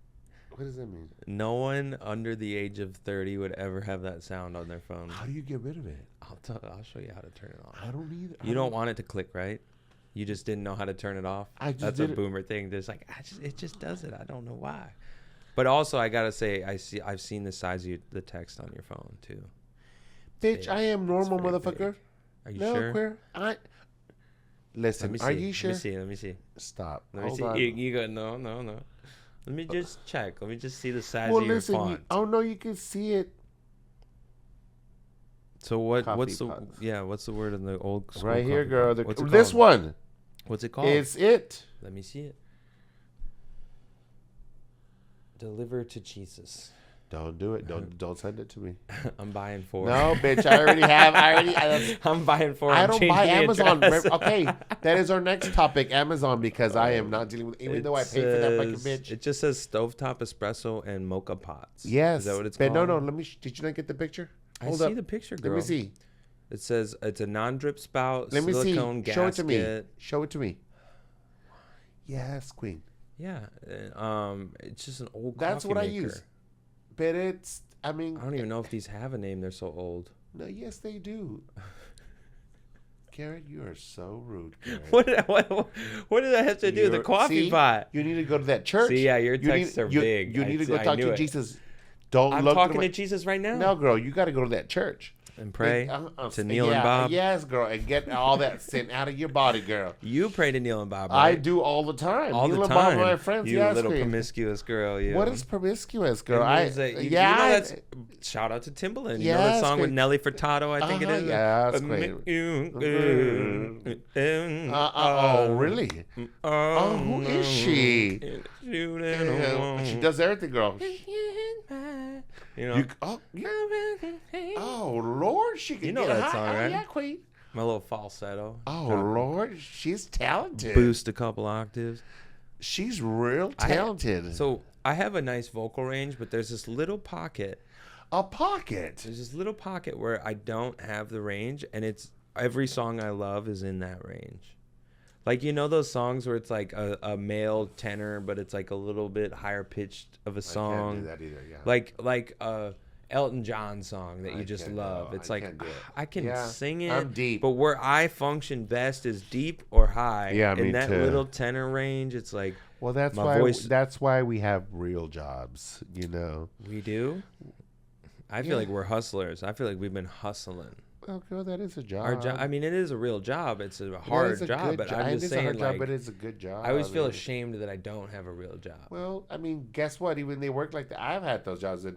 Speaker 1: What does that mean?
Speaker 2: No one under the age of 30 would ever have that sound on their phone.
Speaker 1: How do you get rid of it?
Speaker 2: I'll show you how to turn it off.
Speaker 1: I don't either.
Speaker 2: You don't want it to click, right? You just didn't know how to turn it off. That's a boomer thing. There's like, it just does it. I don't know why. But also, I gotta say, I've seen the size of the text on your phone too.
Speaker 1: Bitch, I am normal, motherfucker.
Speaker 2: Are you sure?
Speaker 1: Queer. Listen, are you sure?
Speaker 2: Let me see.
Speaker 1: Stop.
Speaker 2: Let me see. You go, no. Let me just check. Let me just see the size of your font.
Speaker 1: No, you can see it.
Speaker 2: So what's the word in the old school?
Speaker 1: Right here, girl. This one.
Speaker 2: What's it called?
Speaker 1: It's it.
Speaker 2: Let me see it. Deliver to Jesus.
Speaker 1: Don't do it. Don't send it to me.
Speaker 2: I'm buying 4.
Speaker 1: No, bitch. I already have.
Speaker 2: I'm buying 4.
Speaker 1: I don't buy Amazon. Okay, that is our next topic, Amazon, because I am not dealing with. Even though I pay for that fucking bitch.
Speaker 2: It just says stovetop espresso and mocha pots.
Speaker 1: Yes.
Speaker 2: Is that what it's called?
Speaker 1: No. Let me. Did you not get the picture?
Speaker 2: Hold up. The picture, girl.
Speaker 1: Let me see.
Speaker 2: It says it's a non-drip spout.
Speaker 1: Let me
Speaker 2: silicone
Speaker 1: see.
Speaker 2: gasket.
Speaker 1: Show it to me. Yes, queen.
Speaker 2: Yeah. It's just an old.
Speaker 1: That's what
Speaker 2: maker.
Speaker 1: I use. But it's. I
Speaker 2: don't even know if these have a name. They're so old.
Speaker 1: No, yes, they do. Garrett, you are so rude.
Speaker 2: What did that have to do with the coffee pot?
Speaker 1: You need to go to that church.
Speaker 2: See, yeah, your texts are big.
Speaker 1: You need to go talk to Jesus.
Speaker 2: I'm talking to Jesus right now.
Speaker 1: No, girl, you got to go to that church.
Speaker 2: And pray to Neil and Bob.
Speaker 1: Yes, girl, and get all that sin out of your body, girl.
Speaker 2: You pray to Neil and Bob, right?
Speaker 1: I do all the time.
Speaker 2: All
Speaker 1: Neil
Speaker 2: the
Speaker 1: and
Speaker 2: time.
Speaker 1: Bob are my friends.
Speaker 2: You little promiscuous girl. You.
Speaker 1: What is promiscuous, girl?
Speaker 2: That's shout out to Timbaland. You know that song with Nelly Furtado, I think it is?
Speaker 1: Yeah, that's great. Oh, really? Who is she? She does everything, girl.
Speaker 2: You know.
Speaker 1: Oh Lord, she can.
Speaker 2: You know that song, right?
Speaker 1: Yeah, queen.
Speaker 2: My little falsetto.
Speaker 1: Oh Lord, she's talented.
Speaker 2: Boost a couple octaves.
Speaker 1: She's real talented.
Speaker 2: I have a nice vocal range, but there's this little pocket.
Speaker 1: A pocket.
Speaker 2: There's this little pocket where I don't have the range, and it's every song I love is in that range. Like, you know those songs where it's like a male tenor, but it's like a little bit higher pitched of a song.
Speaker 1: I can't do that either, yeah.
Speaker 2: Like a Elton John song that you just love. It's like, I can sing it.
Speaker 1: I'm deep.
Speaker 2: But where I function best is deep or high.
Speaker 1: Yeah,
Speaker 2: in
Speaker 1: me
Speaker 2: that
Speaker 1: too.
Speaker 2: little tenor range, it's like,
Speaker 1: well, that's why we have real jobs, you know.
Speaker 2: We do? I feel like we're hustlers. I feel like we've been hustling.
Speaker 1: Oh, girl, that is a job.
Speaker 2: Our job. I mean, it is a real job. It's a hard job, but I'm just saying, like,
Speaker 1: but it's a good job.
Speaker 2: I always feel ashamed that I don't have a real job.
Speaker 1: Well, I mean, guess what? Even they work like that. I've had those jobs. It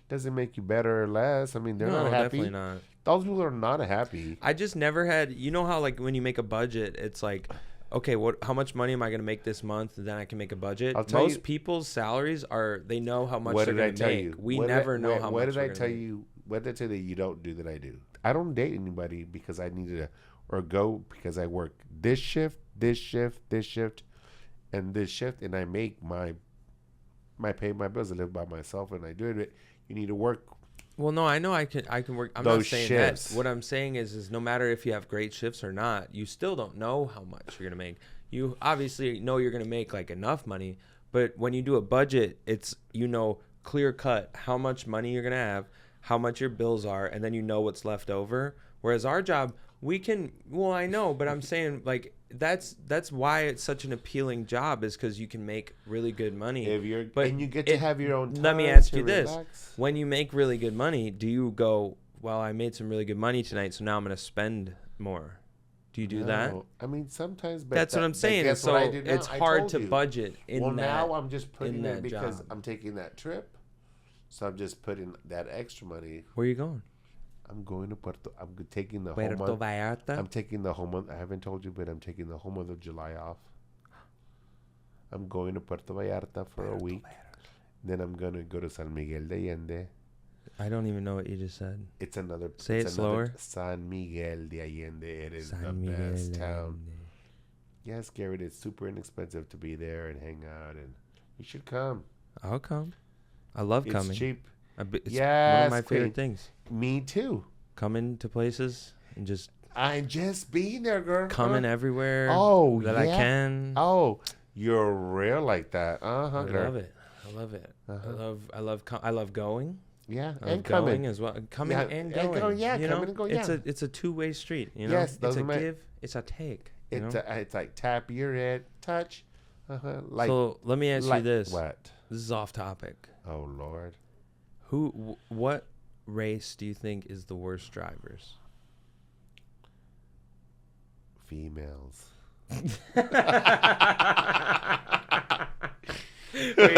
Speaker 1: doesn't make you better or less. I mean, they're not happy.
Speaker 2: Definitely not.
Speaker 1: Those people are not happy.
Speaker 2: I just never had. You know how, like, when you make a budget, it's like, okay, how much money am I going to make this month? And then I can make a budget. Most people's salaries they know how much they're going to make. We never know how much.
Speaker 1: What did I tell you? What did I tell you that you don't do that I do? I don't date anybody because I needed to, or go because I work this shift, and this shift, and I make my pay my bills. I live by myself, and I do it. You need to work.
Speaker 2: Well, no, I know I can work. I'm not saying shifts. That. What I'm saying is no matter if you have great shifts or not, you still don't know how much you're gonna make. You obviously know you're gonna make like enough money, but when you do a budget, it's clear cut how much money you're gonna have, how much your bills are, and then you know what's left over. Whereas our job, we can. Well, I know, but I'm saying like that's why it's such an appealing job, is because you can make really good money.
Speaker 1: And you get to have your own time.
Speaker 2: Let me ask you this: when you make really good money, do you go, well, I made some really good money tonight, so now I'm going to spend more? Do you do that?
Speaker 1: I mean, sometimes. But
Speaker 2: that's what I'm saying. So it's hard to budget in that. Well,
Speaker 1: now I'm just putting it because I'm taking that trip. So I'm just putting that extra money.
Speaker 2: Where are you going?
Speaker 1: I'm going to Puerto. I'm taking the whole month.
Speaker 2: Vallarta?
Speaker 1: I'm taking the whole month. I haven't told you, but I'm taking the whole month of July off. I'm going to Puerto Vallarta for a week. Then I'm going to go to San Miguel de Allende.
Speaker 2: I don't even know what you just said.
Speaker 1: It's another.
Speaker 2: Say it slower.
Speaker 1: San Miguel de Allende. It is the best town. Yes, Garrett. It's super inexpensive to be there and hang out, and You should come.
Speaker 2: I'll come. I love coming.
Speaker 1: It's cheap.
Speaker 2: It's one of my favorite things.
Speaker 1: Me too.
Speaker 2: Coming to places and just.
Speaker 1: I'm just being there, girl.
Speaker 2: Coming everywhere.
Speaker 1: Oh,
Speaker 2: that I can.
Speaker 1: Oh, you're real like that.
Speaker 2: I love it. I love it. I love going.
Speaker 1: Yeah,
Speaker 2: and coming as well. Coming and going.
Speaker 1: Coming and going. Yeah.
Speaker 2: It's a two-way street. You know.
Speaker 1: Yes,
Speaker 2: it's a give. It's a take.
Speaker 1: It's like tap your head, touch. Like.
Speaker 2: So let me ask you this.
Speaker 1: What?
Speaker 2: This is off topic.
Speaker 1: Oh Lord.
Speaker 2: What race do you think is the worst drivers?
Speaker 1: Females.
Speaker 2: Wait.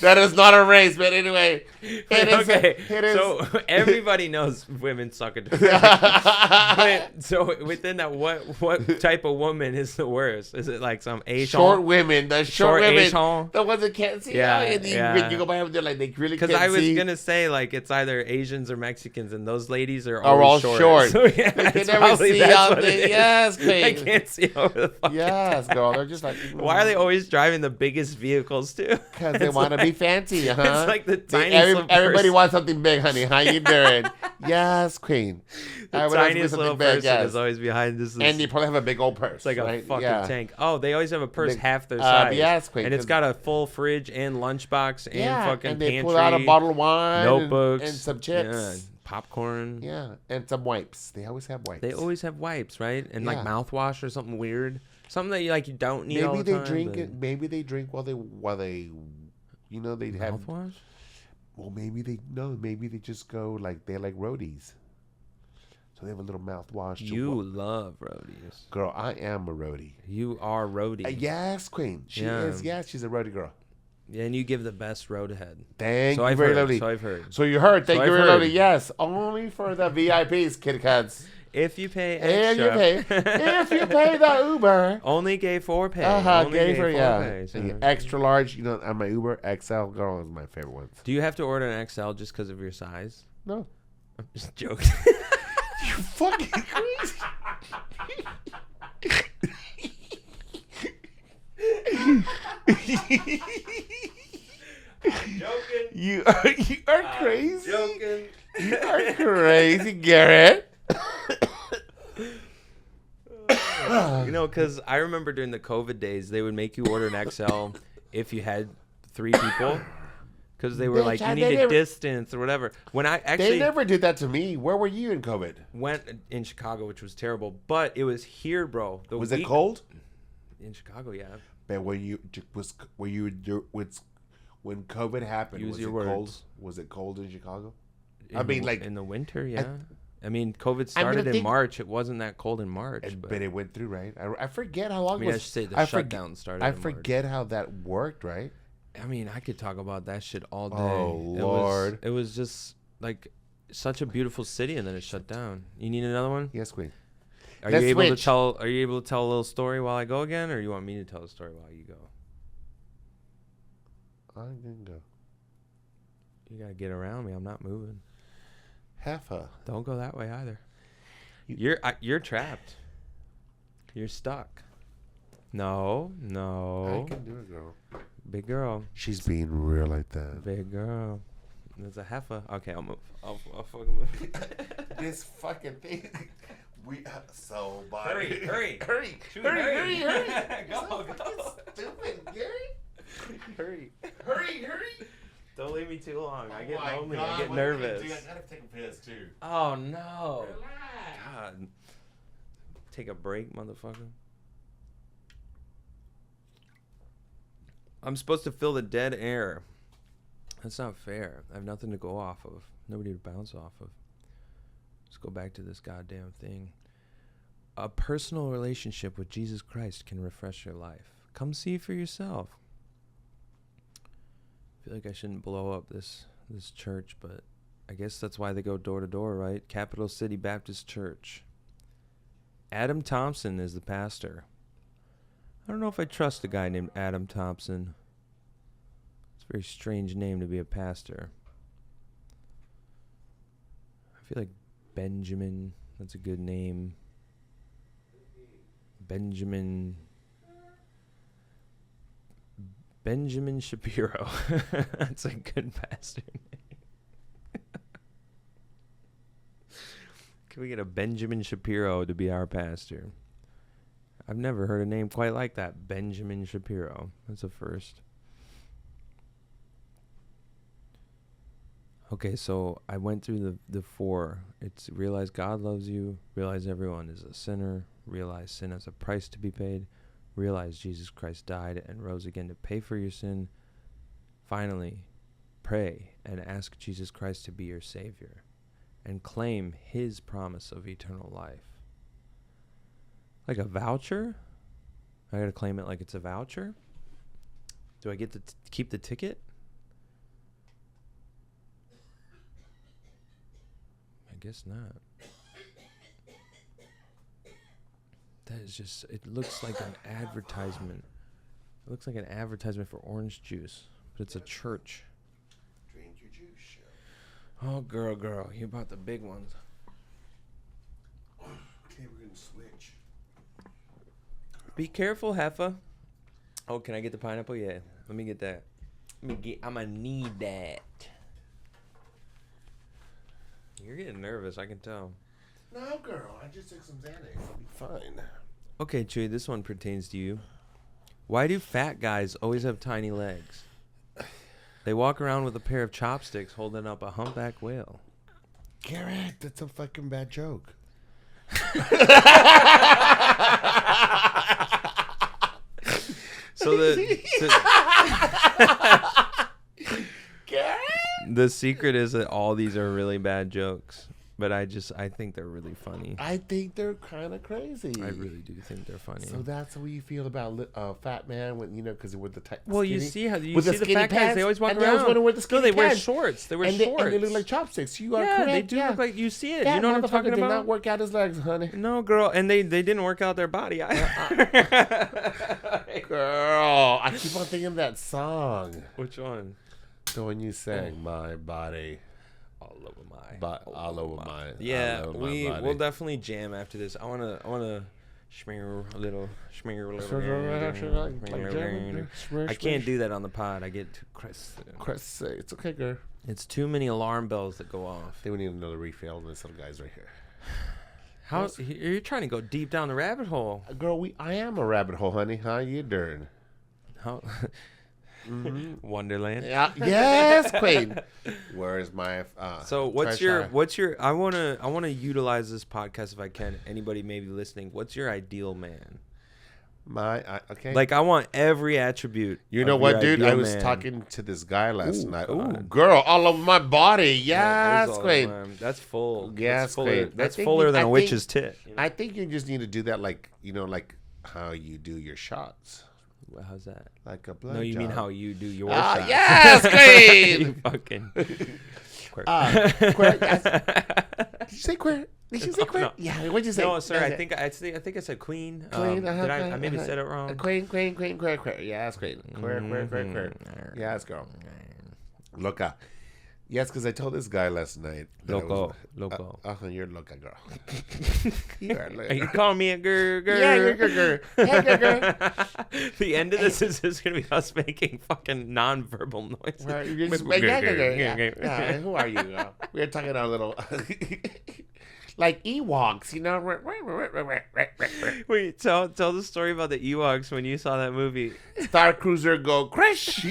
Speaker 1: That is not a race, but anyway.
Speaker 2: It is. So everybody knows women suck at driving. So within that, what type of woman is the worst? Is it like some Asian?
Speaker 1: Short women. The short women.
Speaker 2: Asian?
Speaker 1: The ones that can't see.
Speaker 2: Yeah.
Speaker 1: When you go by them, they're like, they really can't see.
Speaker 2: Because I was going to say, like, it's either Asians or Mexicans, and those ladies are
Speaker 1: all
Speaker 2: short.
Speaker 1: So, yeah, they can never see out there. Yes, queen.
Speaker 2: I can't see over the fucking
Speaker 1: Yes, girl. They're just like.
Speaker 2: Why are they always driving the biggest vehicles too?
Speaker 1: Because they want to be fancy, huh?
Speaker 2: It's like the tiniest
Speaker 1: everybody wants something big, honey. How you doing? Yes, queen.
Speaker 2: The tiniest little person is always behind this.
Speaker 1: And you probably have a big old purse.
Speaker 2: It's like a fucking tank. Oh, they always have a purse half their size.
Speaker 1: Yes, queen.
Speaker 2: And it's got a full fridge and lunchbox and fucking
Speaker 1: and they
Speaker 2: pantry.
Speaker 1: pull out a bottle of wine,
Speaker 2: notebooks,
Speaker 1: and some chips.
Speaker 2: Yeah, popcorn.
Speaker 1: Yeah, and some wipes. They always have wipes.
Speaker 2: They always have wipes, right? And like mouthwash or something weird. Something that you don't need all the time.
Speaker 1: Maybe they drink while they they have
Speaker 2: mouthwash.
Speaker 1: Well, maybe they just go like they're like roadies, so they have a little mouthwash.
Speaker 2: You love roadies,
Speaker 1: girl. I am a roadie.
Speaker 2: You are roadie.
Speaker 1: Yes, queen. She is. Yes, she's a roadie girl.
Speaker 2: Yeah, and you give the best road ahead.
Speaker 1: Thank you very much.
Speaker 2: So I've heard.
Speaker 1: So you heard. Thank you very much. Yes, only for the VIPs, Kitty Cats.
Speaker 2: If you pay extra.
Speaker 1: If you pay the Uber.
Speaker 2: Only gay for pay.
Speaker 1: Gay for pay. So extra large, on my Uber, XL, girl, is my favorite ones.
Speaker 2: Do you have to order an XL just because of your size?
Speaker 1: No.
Speaker 2: I'm just joking.
Speaker 1: You fucking crazy.
Speaker 2: Joking.
Speaker 1: You are crazy.
Speaker 2: Joking.
Speaker 1: You are crazy, Garrett.
Speaker 2: Because I remember during the COVID days, they would make you order an XL if you had 3 people. Because they were like, you need a distance or whatever. When I actually...
Speaker 1: They never did that to me. Where were you in COVID?
Speaker 2: Went in Chicago, which was terrible. But it was here, bro.
Speaker 1: Was it cold?
Speaker 2: In Chicago, yeah.
Speaker 1: But when COVID happened,
Speaker 2: Use
Speaker 1: was
Speaker 2: your
Speaker 1: it
Speaker 2: words.
Speaker 1: cold? Was it cold in Chicago?
Speaker 2: Like in the winter, yeah. I mean, COVID started in March. It wasn't that cold in March.
Speaker 1: But it went through, right? I forget how long it was.
Speaker 2: I should say the shutdown started in March.
Speaker 1: I forget how that worked, right?
Speaker 2: I mean, I could talk about that shit all day.
Speaker 1: Oh, Lord.
Speaker 2: It was just, like, such a beautiful city, and then it shut down. You need another one?
Speaker 1: Yes, queen.
Speaker 2: Are you able to tell a little story while I go again, or you want me to tell a story while you go?
Speaker 1: I'm going to go.
Speaker 2: You got to get around me. I'm not moving. Don't go that way either. You're trapped. You're stuck. No.
Speaker 1: I can do it, girl.
Speaker 2: Big girl.
Speaker 1: She's being real like that.
Speaker 2: Big girl. There's a heifer. Okay, I'll move. I'll fucking move.
Speaker 1: This fucking thing. We so body.
Speaker 2: Hurry.
Speaker 1: Hurry.
Speaker 2: Go.
Speaker 1: Stupid, Gary.
Speaker 2: Hurry. Don't leave me too long. I get lonely.
Speaker 1: God,
Speaker 2: I get nervous.
Speaker 1: I gotta take a piss too.
Speaker 2: Oh no.
Speaker 1: Relax.
Speaker 2: God. Take a break, motherfucker. I'm supposed to fill the dead air. That's not fair. I have nothing to go off of. Nobody to bounce off of. Let's go back to this goddamn thing. A personal relationship with Jesus Christ can refresh your life. Come see for yourself. I feel like I shouldn't blow up this church, but I guess that's why they go door to door, right? Capital City Baptist Church. Adam Thompson is the pastor. I don't know if I trust a guy named Adam Thompson. It's a very strange name to be a pastor. I feel like Benjamin, that's a good name. Benjamin Shapiro. That's a good pastor name. Can we get a Benjamin Shapiro to be our pastor? I've never heard a name quite like that. Benjamin Shapiro. That's a first. Okay, so I went through the four. It's realize God loves you, realize everyone is a sinner, realize sin has a price to be paid, realize Jesus Christ died and rose again to pay for your sin. Finally, pray and ask Jesus Christ to be your Savior and claim his promise of eternal life. Like a voucher? I gotta claim it like it's a voucher? Do I get to keep the ticket? I guess not. That is just, it looks like an advertisement. It looks like an advertisement for orange juice, but it's a church.
Speaker 1: Drink your juice.
Speaker 2: Oh, girl, you bought the big ones.
Speaker 1: Okay, we're gonna switch.
Speaker 2: Be careful, Heffa. Oh, can I get the pineapple? Yeah, let me get that. I'm gonna need that. You're getting nervous, I can tell.
Speaker 1: No, girl, I just took some Xanax. I'll be fine.
Speaker 2: Okay, Chuy, this one pertains to you. Why do fat guys always have tiny legs? They walk around with a pair of chopsticks holding up a humpback whale.
Speaker 1: Garrett, that's a fucking bad joke.
Speaker 2: So the secret is that all these are really bad jokes, but I think they're really funny.
Speaker 1: I think they're kind of crazy.
Speaker 2: I really do think they're funny.
Speaker 1: So that's how you feel about fat man when because with the tight.
Speaker 2: Well,
Speaker 1: skinny,
Speaker 2: you see how you
Speaker 1: with
Speaker 2: see the fat guys, they always walk around.
Speaker 1: They always want to wear the skinny
Speaker 2: no, they wear
Speaker 1: pants.
Speaker 2: shorts. They wear
Speaker 1: and
Speaker 2: shorts.
Speaker 1: And they look like chopsticks. You are correct.
Speaker 2: They do look like, you see it.
Speaker 1: That
Speaker 2: you know what I'm talking about?
Speaker 1: Did not work out his legs, honey.
Speaker 2: No, girl, and they didn't work out their body.
Speaker 1: Girl, I keep on thinking of that song.
Speaker 2: Which one?
Speaker 1: The one you sang, My Body.
Speaker 2: All over my.
Speaker 1: All over my.
Speaker 2: Yeah, we'll definitely jam after this. I wanna schmear a little. I can't do that on the pod. I get too
Speaker 1: crazy. It's okay, girl.
Speaker 2: It's too many alarm bells that go off.
Speaker 1: They would need another refill, and this little guy's right here.
Speaker 2: How you're trying to go deep down the rabbit hole,
Speaker 1: girl? I am a rabbit hole, honey. How you doing?
Speaker 2: How? Mm-hmm. Wonderland.
Speaker 1: Yeah. Yes, Queen. Where is my?
Speaker 2: So what's your? I wanna utilize this podcast if I can. Anybody maybe listening? What's your ideal man?
Speaker 1: Okay.
Speaker 2: Like I want every attribute.
Speaker 1: You know what, dude? I was talking to this guy last night. Ooh, girl, all over my body. Yes, Queen.
Speaker 2: That's full.
Speaker 1: Yes, Queen.
Speaker 2: That's fuller than a witch's tit.
Speaker 1: You know? I think you just need to do that, like how you do your shots.
Speaker 2: How's that?
Speaker 1: Like a blood.
Speaker 2: No, you
Speaker 1: job.
Speaker 2: mean how you do your shots.
Speaker 1: Yes, Queen.
Speaker 2: You fucking.
Speaker 1: Queer. Did you say queer? Did you say queer? No. Yeah. What'd you say?
Speaker 2: No, sir. I think I said queen. Queen. Did I maybe said it wrong?
Speaker 1: Queen. Queer. Yes, queen. Queer. Yes, girl. Loca. Yes, because I told this guy last night.
Speaker 2: Loco.
Speaker 1: You're loca, girl.
Speaker 2: You calling me a girl?
Speaker 1: Yeah, you're girl. Hey, girl.
Speaker 2: The end of this is just going to be us making fucking nonverbal noises.
Speaker 1: Right, you're just yeah. Who are you, girl? We're talking our little... like Ewoks, you know?
Speaker 2: Wait, tell the story about the Ewoks when you saw that movie.
Speaker 1: Star Cruiser go crash.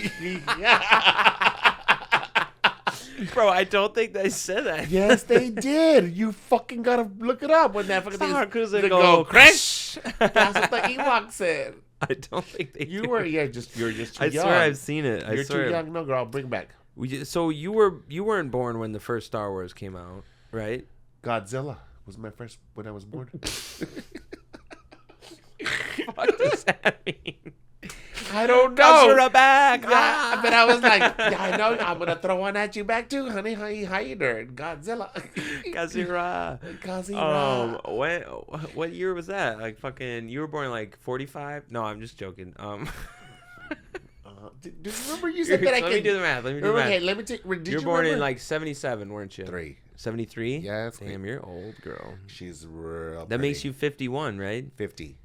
Speaker 2: Bro, I don't think they said that.
Speaker 1: Yes, they did. You fucking gotta look it up when that fucking
Speaker 2: Star Cruiser go crash.
Speaker 1: That's what the Ewok said.
Speaker 2: I don't think they
Speaker 1: You were you're just too young.
Speaker 2: I swear I've seen it.
Speaker 1: You're too young. No, girl, bring back.
Speaker 2: So you weren't born when the first Star Wars came out, right?
Speaker 1: Godzilla was my first when I was born.
Speaker 2: What does that mean?
Speaker 1: I don't know.
Speaker 2: You're back.
Speaker 1: Yeah, but I was like, yeah, I know. I'm gonna throw one at you back too, honey. How you doing? Godzilla.
Speaker 2: Gazira. What year was that? Like fucking. You were born in like 45? No, I'm just joking.
Speaker 1: Do you remember you said that I could...
Speaker 2: Let me do the math.
Speaker 1: Okay, let me take...
Speaker 2: You were born in like 77, weren't you? 73?
Speaker 1: Yeah.
Speaker 2: Damn, you're old, girl.
Speaker 1: She's real
Speaker 2: That makes you 51, right?
Speaker 1: 50.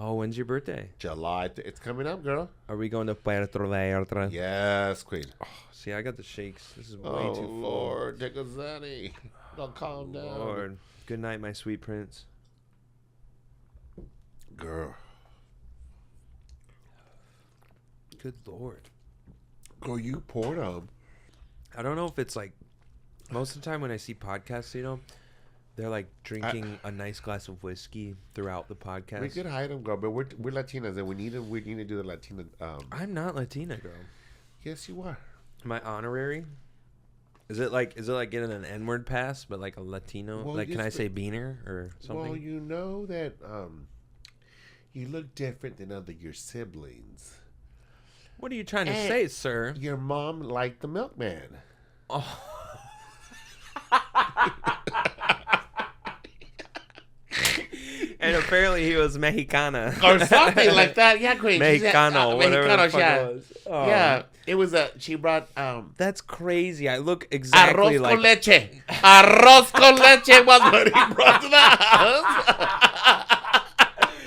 Speaker 2: Oh, when's your birthday?
Speaker 1: July. It's coming up, girl.
Speaker 2: Are we going to Puerto Vallarta?
Speaker 1: Yes, queen.
Speaker 2: Oh, see, I got the shakes. This is way too full.
Speaker 1: Lord, take a Zanny. Don't calm down.
Speaker 2: Lord. Good night, my sweet prince.
Speaker 1: Girl.
Speaker 2: Good Lord.
Speaker 1: Girl, you poured them.
Speaker 2: I don't know if it's like, most of the time when I see podcasts, you know, they're like drinking a nice glass of whiskey throughout the podcast.
Speaker 1: We could hide them, girl, but we're Latinas and we need to do the Latina.
Speaker 2: I'm not Latina, girl.
Speaker 1: Yes, you are.
Speaker 2: Am I honorary? Is it like getting an N-word pass, but like a Latino?
Speaker 1: Well,
Speaker 2: like, can I say beaner or something?
Speaker 1: Well, you know that you look different than your siblings.
Speaker 2: What are you trying to say, sir?
Speaker 1: Your mom liked the milkman.
Speaker 2: Oh. And apparently he was Mexicana.
Speaker 1: Or something like that. Yeah, queen.
Speaker 2: Mexicano, whatever the fuck it was. Oh.
Speaker 1: Yeah. It was she brought
Speaker 2: That's crazy. I look exactly
Speaker 1: arroz
Speaker 2: like
Speaker 1: con leche. Arroz con leche was what he brought to the house.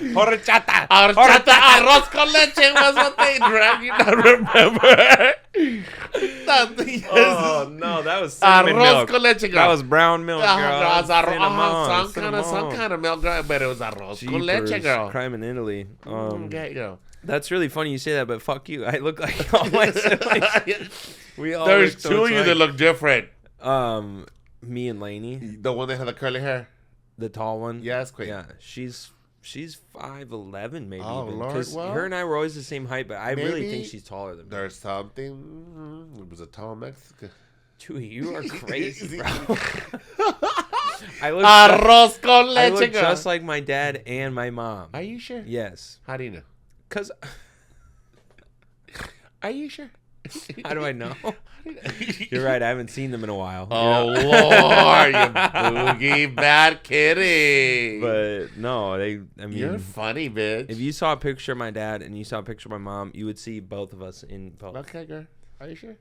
Speaker 2: Horchata.
Speaker 1: Arroz con leche was what they drank. You don't remember?
Speaker 2: Oh no, that was cinnamon milk.
Speaker 1: Con leche, girl.
Speaker 2: That was brown milk, girl.
Speaker 1: Some kind of milk, girl, but it was arroz con leche, girl.
Speaker 2: Crime in Italy.
Speaker 1: Okay, girl.
Speaker 2: That's really funny you say that, but fuck you. I look like all my siblings. We all
Speaker 1: There's two of you that look different.
Speaker 2: Me and Lainey.
Speaker 1: The one that had the curly hair.
Speaker 2: The tall one.
Speaker 1: Yes, queen.
Speaker 2: Yeah, she's 5'11", maybe.
Speaker 1: Oh,
Speaker 2: even.
Speaker 1: Lord.
Speaker 2: Because her and I were always the same height, but I really think she's taller than me.
Speaker 1: There's something. It was a tall Mexican.
Speaker 2: Chuy, you are crazy, bro.
Speaker 1: Arroz con leche.
Speaker 2: I look just like my dad and my mom.
Speaker 1: Are you sure?
Speaker 2: Yes.
Speaker 1: How do you know?
Speaker 2: Because.
Speaker 1: Are you sure?
Speaker 2: How do I know? You're right. I haven't seen them in a while.
Speaker 1: Oh, Lord, you boogie bad kitty.
Speaker 2: But no, I mean,
Speaker 1: you're funny, bitch.
Speaker 2: If you saw a picture of my dad and you saw a picture of my mom, you would see both of us in both.
Speaker 1: Okay, girl. Are you sure?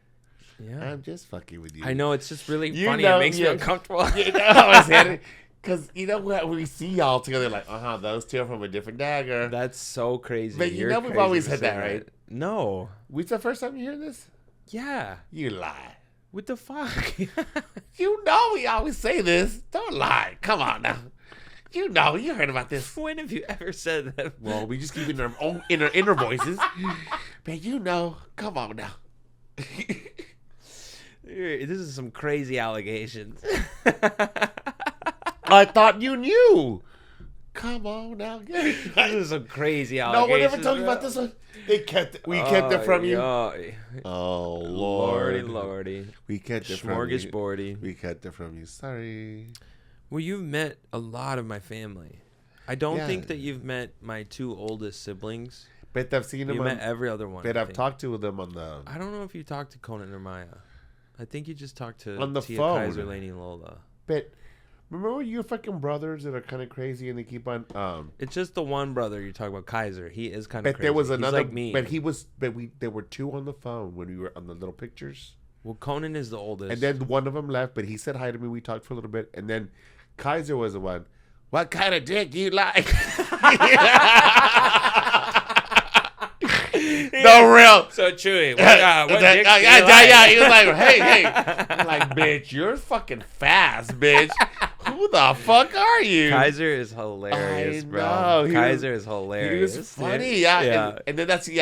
Speaker 2: Yeah.
Speaker 1: I'm just fucking with you.
Speaker 2: I know, it's just really funny. It makes me uncomfortable.
Speaker 1: You know, because you know what, we see y'all together like, those two are from a different dagger.
Speaker 2: That's so crazy.
Speaker 1: But you know we've always said that, right?
Speaker 2: No.
Speaker 1: Was the first time you hear this?
Speaker 2: Yeah.
Speaker 1: You lie.
Speaker 2: What the fuck?
Speaker 1: You know we always say this. Don't lie. Come on now. You know, you heard about this.
Speaker 2: When have you ever said that?
Speaker 1: Well, we just keep it in our own inner voices. But you know, come on now.
Speaker 2: This is some crazy allegations.
Speaker 1: I thought you knew. Come on now.
Speaker 2: This is some crazy allegations.
Speaker 1: No one ever told you about this one? We kept it from you. Oh,
Speaker 2: Lordy.
Speaker 1: We kept it from you.
Speaker 2: Smorgasbordy.
Speaker 1: We kept it from you. Sorry.
Speaker 2: Well, you've met a lot of my family. I don't think that you've met my two oldest siblings.
Speaker 1: But I've seen them.
Speaker 2: You met every other one.
Speaker 1: But I've talked to them on the.
Speaker 2: I don't know if you talked to Conan or Maya. I think you just talked to
Speaker 1: on the
Speaker 2: Tia
Speaker 1: phone.
Speaker 2: Kaiser, Lainey, and Lola.
Speaker 1: But remember your fucking brothers that are kind of crazy and they keep on.
Speaker 2: It's just the one brother you're talking about, Kaiser. He is kind of crazy.
Speaker 1: But there was another.
Speaker 2: He's like me.
Speaker 1: But he was. But there were two on the phone when we were on the little pictures.
Speaker 2: Well, Conan is the oldest.
Speaker 1: And then one of them left, but he said hi to me. We talked for a little bit, and then Kaiser was the one. What kind of dick you like? No real.
Speaker 2: So Chuy, what dick
Speaker 1: yeah. He was like, hey. I'm like, bitch, you're fucking fast, bitch. Who the fuck are you?
Speaker 2: Kaiser is hilarious, bro. Kaiser is hilarious.
Speaker 1: He was funny, yeah. And then so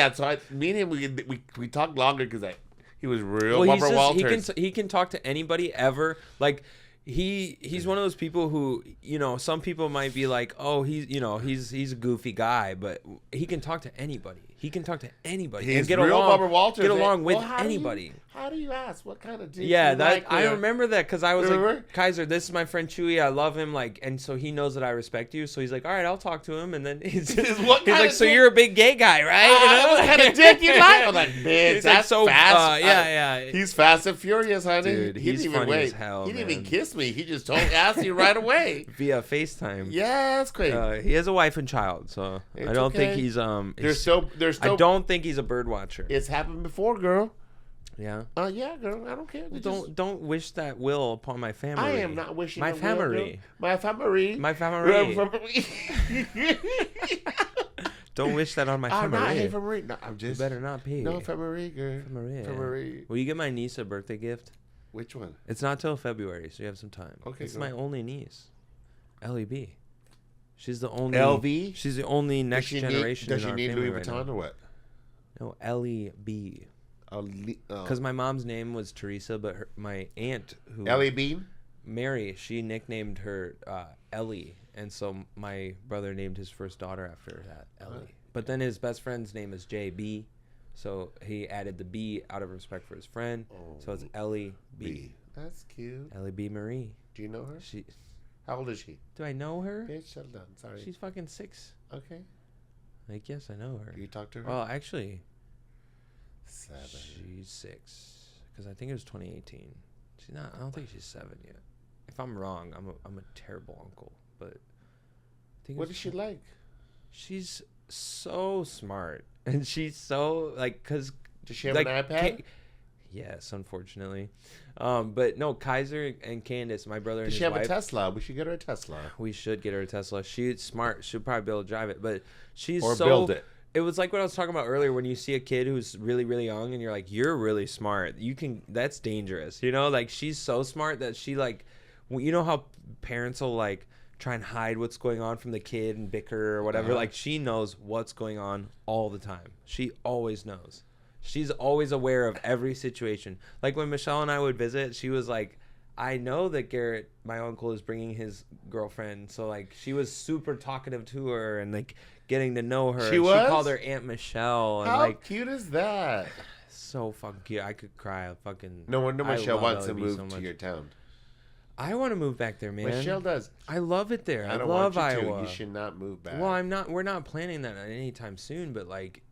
Speaker 1: me and him, we talked longer because he was real.
Speaker 2: Well,
Speaker 1: Barbara Walters.
Speaker 2: He can talk to anybody ever. Like he's one of those people who, you know, some people might be like, oh, he's a goofy guy, but he can talk to anybody. He can talk to anybody and get along with anybody.
Speaker 1: How do you ask what kind of dick?
Speaker 2: Yeah, I remember that because I was like, Kaiser, this is my friend Chuy. I love him, and so he knows that I respect you. So he's like, all right, I'll talk to him. And then he's like, so you're a big gay guy, right?
Speaker 1: What kind of dick you like? I'm like, bitch, that's so fast.
Speaker 2: Yeah.
Speaker 1: He's fast and furious, honey.
Speaker 2: Dude, he's funny as hell.
Speaker 1: He didn't even kiss me. He just asked you right away
Speaker 2: via FaceTime.
Speaker 1: Yeah, that's great.
Speaker 2: He has a wife and child, so I don't think he's I don't think he's a bird watcher.
Speaker 1: It's happened before, girl.
Speaker 2: Yeah.
Speaker 1: Yeah, girl. I don't care.
Speaker 2: Don't wish that will upon my family.
Speaker 1: I am not wishing
Speaker 2: my family.
Speaker 1: My family.
Speaker 2: My family. Don't wish that on my
Speaker 1: I'm not
Speaker 2: February.
Speaker 1: February. No, I'm just.
Speaker 2: You better not pee.
Speaker 1: No, February, girl. February.
Speaker 2: Will you get my niece a birthday gift?
Speaker 1: Which one?
Speaker 2: It's not till February, so you have some time.
Speaker 1: Okay.
Speaker 2: It's my only niece. LEB. She's the only.
Speaker 1: LV?
Speaker 2: She's the only next generation.
Speaker 1: Does she need Louis Vuitton or what?
Speaker 2: No, LEB. Because my mom's name was Teresa, but my aunt who
Speaker 1: LEB?
Speaker 2: Mary, she nicknamed her Ellie, and so my brother named his first daughter after that, Ellie. But then his best friend's name is JB, so he added the B out of respect for his friend. So it's Ellie B.
Speaker 1: That's cute.
Speaker 2: Ellie B. Marie.
Speaker 1: Do you know her? How old is she?
Speaker 2: Do I know her?
Speaker 1: Bitch, shut down. Sorry.
Speaker 2: She's fucking 6.
Speaker 1: Okay.
Speaker 2: Like, yes, I know her.
Speaker 1: Do you talk to her?
Speaker 2: Well, actually,
Speaker 1: 7.
Speaker 2: She's 6 because I think it was 2018. She's not. I don't think she's 7 yet. If I'm wrong, I'm a terrible uncle. But I think
Speaker 1: what is she like?
Speaker 2: She's so smart, and she's so like because.
Speaker 1: Does she have an iPad?
Speaker 2: Yes, unfortunately. But no, Kaiser and Candace, my brother and his wife.
Speaker 1: Does she have a Tesla? We should get her a Tesla.
Speaker 2: We should get her a Tesla. She's smart. She'll probably be able to drive it. But she's
Speaker 1: or build it.
Speaker 2: It was like what I was talking about earlier when you see a kid who's really, really young and you're like, you're really smart. That's dangerous. You know, like she's so smart that she like, you know how parents will like try and hide what's going on from the kid and bicker or whatever. Like she knows what's going on all the time. She always knows. She's always aware of every situation. Like when Michelle and I would visit, she was like, I know that Garrett, my uncle, is bringing his girlfriend. So like she was super talkative to her and like getting to know her. She called her Aunt Michelle. And
Speaker 1: how cute is that?
Speaker 2: So fucking cute. I could cry.
Speaker 1: No wonder Michelle wants to move to your town.
Speaker 2: I want to move back there, man.
Speaker 1: Michelle does.
Speaker 2: I love it there.
Speaker 1: I love Iowa. You should not move back.
Speaker 2: Well, I'm not. We're not planning that anytime soon. But like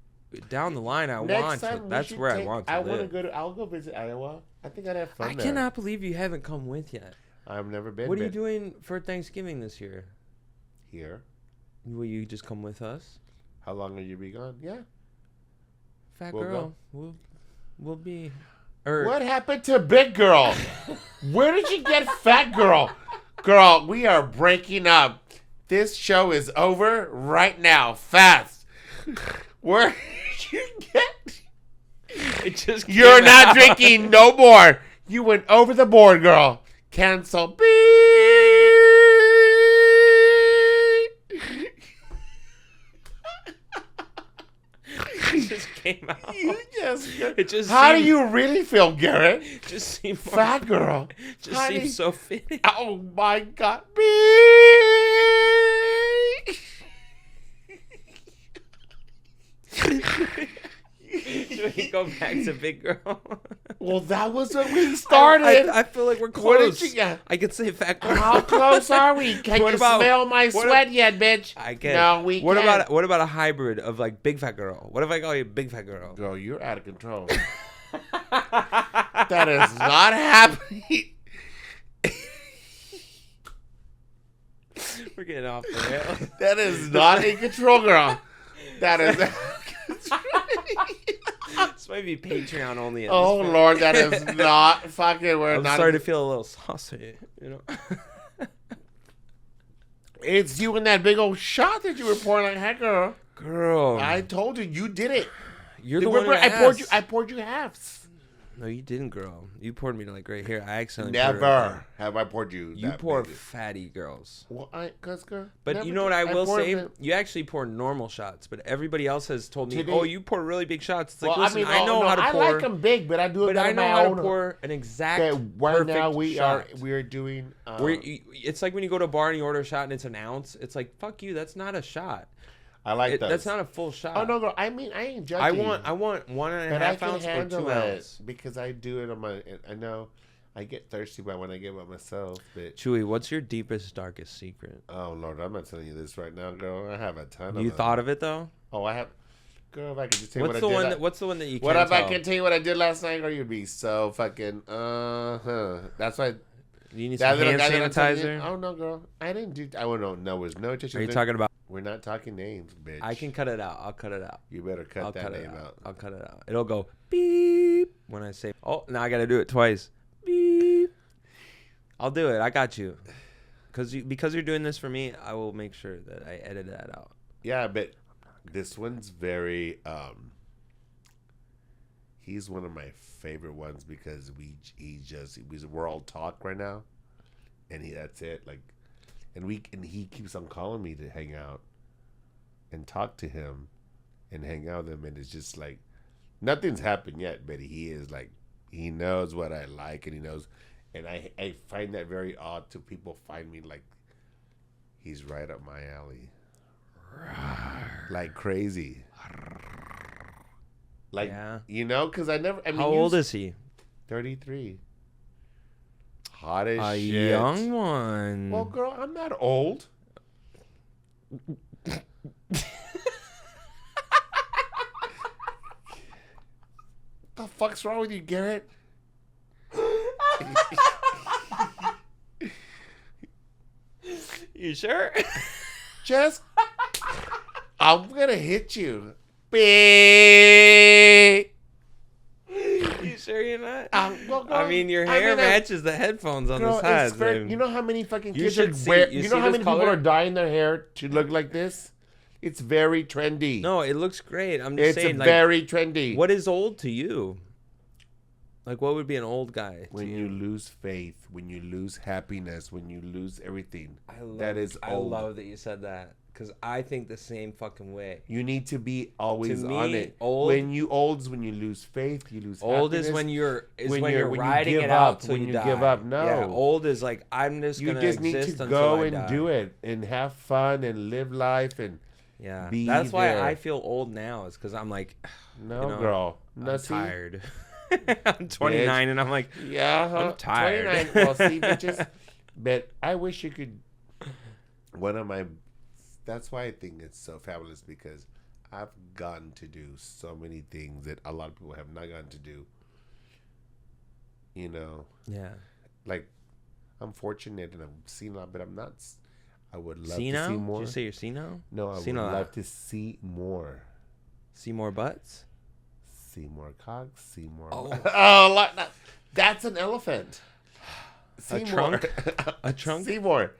Speaker 2: down the line, I want to. That's where I want to live.
Speaker 1: I want to go to. I'll go visit Iowa. I think I'd have fun there.
Speaker 2: I cannot believe you haven't come with yet.
Speaker 1: I've never been.
Speaker 2: What are you doing for Thanksgiving this year?
Speaker 1: Here.
Speaker 2: Will you just come with us?
Speaker 1: How long will you be gone? Yeah.
Speaker 2: Fat girl. We'll be.
Speaker 1: What happened to big girl? Where did you get fat girl? Girl, we are breaking up. This show is over right now. Fast. Where did you get? You're not drinking no more. You went over the board, girl. Cancel. Beep.
Speaker 2: It just came out.
Speaker 1: How do you really feel, Garrett?
Speaker 2: Just seemed
Speaker 1: fat girl.
Speaker 2: Just seems so fitting.
Speaker 1: Oh my God.
Speaker 2: Should we go back to big girl?
Speaker 1: Well, that was when we started.
Speaker 2: I feel like we're close. I could say fat girl.
Speaker 1: How close are we? Can you smell my sweat yet, bitch?
Speaker 2: I can.
Speaker 1: No, we can't.
Speaker 2: What about a hybrid of like big fat girl? What if I call you big fat girl?
Speaker 1: Girl, you're out of control. That is not happening.
Speaker 2: We're getting off the rails.
Speaker 1: That is not in control, girl. That is.
Speaker 2: This might be Patreon only.
Speaker 1: Oh Lord, that is not fucking.
Speaker 2: I'm starting to feel a little saucy, you know.
Speaker 1: It's you and that big old shot that you were pouring like heck, girl.
Speaker 2: Girl,
Speaker 1: I told you, you did it.
Speaker 2: You're the one who
Speaker 1: I poured you halves.
Speaker 2: No, you didn't, girl. You poured me like right here. I accidentally.
Speaker 1: Never have I poured you.
Speaker 2: You pour fatty girls.
Speaker 1: Well, girl.
Speaker 2: But you know what I will say? You actually pour normal shots. But everybody else has told me, "Oh, you pour really big shots." It's like, well, listen, I know how to pour.
Speaker 1: I like them big, but I do it.
Speaker 2: But I know how to pour an exact.
Speaker 1: Right now we're doing.
Speaker 2: It's like when you go to a bar and you order a shot and it's an ounce. It's like, fuck you. That's not a shot.
Speaker 1: I like that.
Speaker 2: That's not a full shot.
Speaker 1: Oh no, girl. I mean, I ain't judging.
Speaker 2: I want 1.5 ounce or 2 ounce
Speaker 1: because I do it on my. I know, I get thirsty by when I give up myself. Bitch.
Speaker 2: Chewy, what's your deepest, darkest secret?
Speaker 1: Oh Lord, I'm not telling you this right now, girl. I have a ton of them.
Speaker 2: You thought of it though?
Speaker 1: Oh, I have. Girl, if I could just tell you
Speaker 2: what's
Speaker 1: what I
Speaker 2: did. What's the one that you?
Speaker 1: What if I can tell you what I did last night, girl? You'd be so fucking. That's why.
Speaker 2: You need some hand sanitizer.
Speaker 1: Oh no, girl. I didn't do. I don't know. Was no tissue.
Speaker 2: Are you talking about?
Speaker 1: We're not talking names, bitch.
Speaker 2: I can cut it out. I'll cut it out.
Speaker 1: You better cut that name out.
Speaker 2: I'll cut it out. It'll go beep when I say. Oh, now I got to do it twice. Beep. I'll do it. I got you. Because you're doing this for me, I will make sure that I edit that out.
Speaker 1: Yeah, but This one's very. He's one of my favorite ones because we're all talk right now, and that's it. Like, and he keeps on calling me to hang out, and talk to him, and hang out with him, and it's just like, nothing's happened yet, but he is like, he knows what I like, and he knows, and I find that very odd to people find me like, he's right up my alley, like crazy. Like, yeah. You know, because I mean,
Speaker 2: how old is he?
Speaker 1: 33. Hot as
Speaker 2: a
Speaker 1: shit.
Speaker 2: Young one.
Speaker 1: Well, girl, I'm not old. The fuck's wrong with you, Garrett?
Speaker 2: You sure?
Speaker 1: Just, I'm gonna hit you. Beep.
Speaker 2: You sure you're not?
Speaker 1: Well, girl,
Speaker 2: I mean, your hair matches the headphones on the sides.
Speaker 1: You know how many fucking kids are wearing? You know how many people are dyeing their hair to look like this? It's very trendy.
Speaker 2: No, it looks great. I'm just saying,
Speaker 1: it's very trendy.
Speaker 2: What is old to you? Like, what would be an old guy?
Speaker 1: When you lose faith, when you lose happiness, when you lose everything, that is old.
Speaker 2: I love that you said that. Because I think the same fucking way.
Speaker 1: You need to be always on it. When you lose faith, you lose
Speaker 2: old
Speaker 1: happiness.
Speaker 2: Is when you're riding it out till you die.
Speaker 1: Give up. No.
Speaker 2: Yeah, old is like, I'm just going to exist until I die. You just need to go
Speaker 1: and do it and have fun and live life and be
Speaker 2: that's why
Speaker 1: there.
Speaker 2: I feel old now, is because I'm like,
Speaker 1: no, girl.
Speaker 2: I'm tired. I'm 29 and I'm like, I'm tired.
Speaker 1: 29. Well, see, bitches. But I wish you could. That's why I think it's so fabulous, because I've gotten to do so many things that a lot of people have not gotten to do. You know?
Speaker 2: Yeah.
Speaker 1: Like, I'm fortunate and I'm seeing a lot, but I'm not. I would love to
Speaker 2: see
Speaker 1: more.
Speaker 2: Did you say you're senile?
Speaker 1: No, I would love to see more.
Speaker 2: See more butts?
Speaker 1: See more cocks. See more.
Speaker 2: Oh,
Speaker 1: that's an elephant.
Speaker 2: Seymour. A trunk?
Speaker 1: Seymour.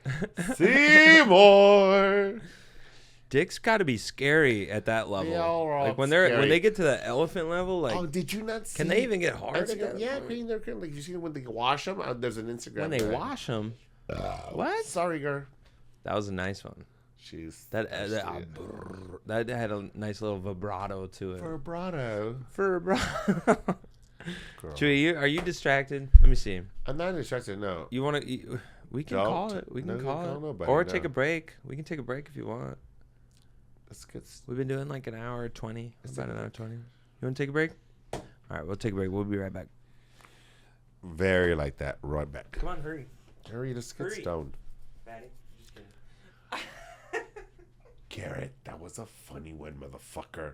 Speaker 1: Seymour.
Speaker 2: Dicks got to be scary at that level. Like when they get to the elephant level, like,
Speaker 1: oh, did you not see?
Speaker 2: Can they even get hard?
Speaker 1: Yeah, they're like, you see when they wash them. There's an Instagram.
Speaker 2: When they wash them. What?
Speaker 1: Sorry, girl.
Speaker 2: That was a nice one. That had a nice little vibrato to it.
Speaker 1: Vibrato.
Speaker 2: Chuy, are you distracted? Let me see.
Speaker 1: I'm not distracted. No.
Speaker 2: You want to? We can call it. We can call it. Nobody, or take a break. We can take a break if you want.
Speaker 1: That's good.
Speaker 2: We've been doing like an hour 20. About an hour 20. You want to take a break? All right, we'll take a break. We'll be right back.
Speaker 1: Very like that. Right back.
Speaker 2: Come on, hurry.
Speaker 1: Hurry, let's get stoned.
Speaker 2: Fatty.
Speaker 1: Garrett, that was a funny one, motherfucker.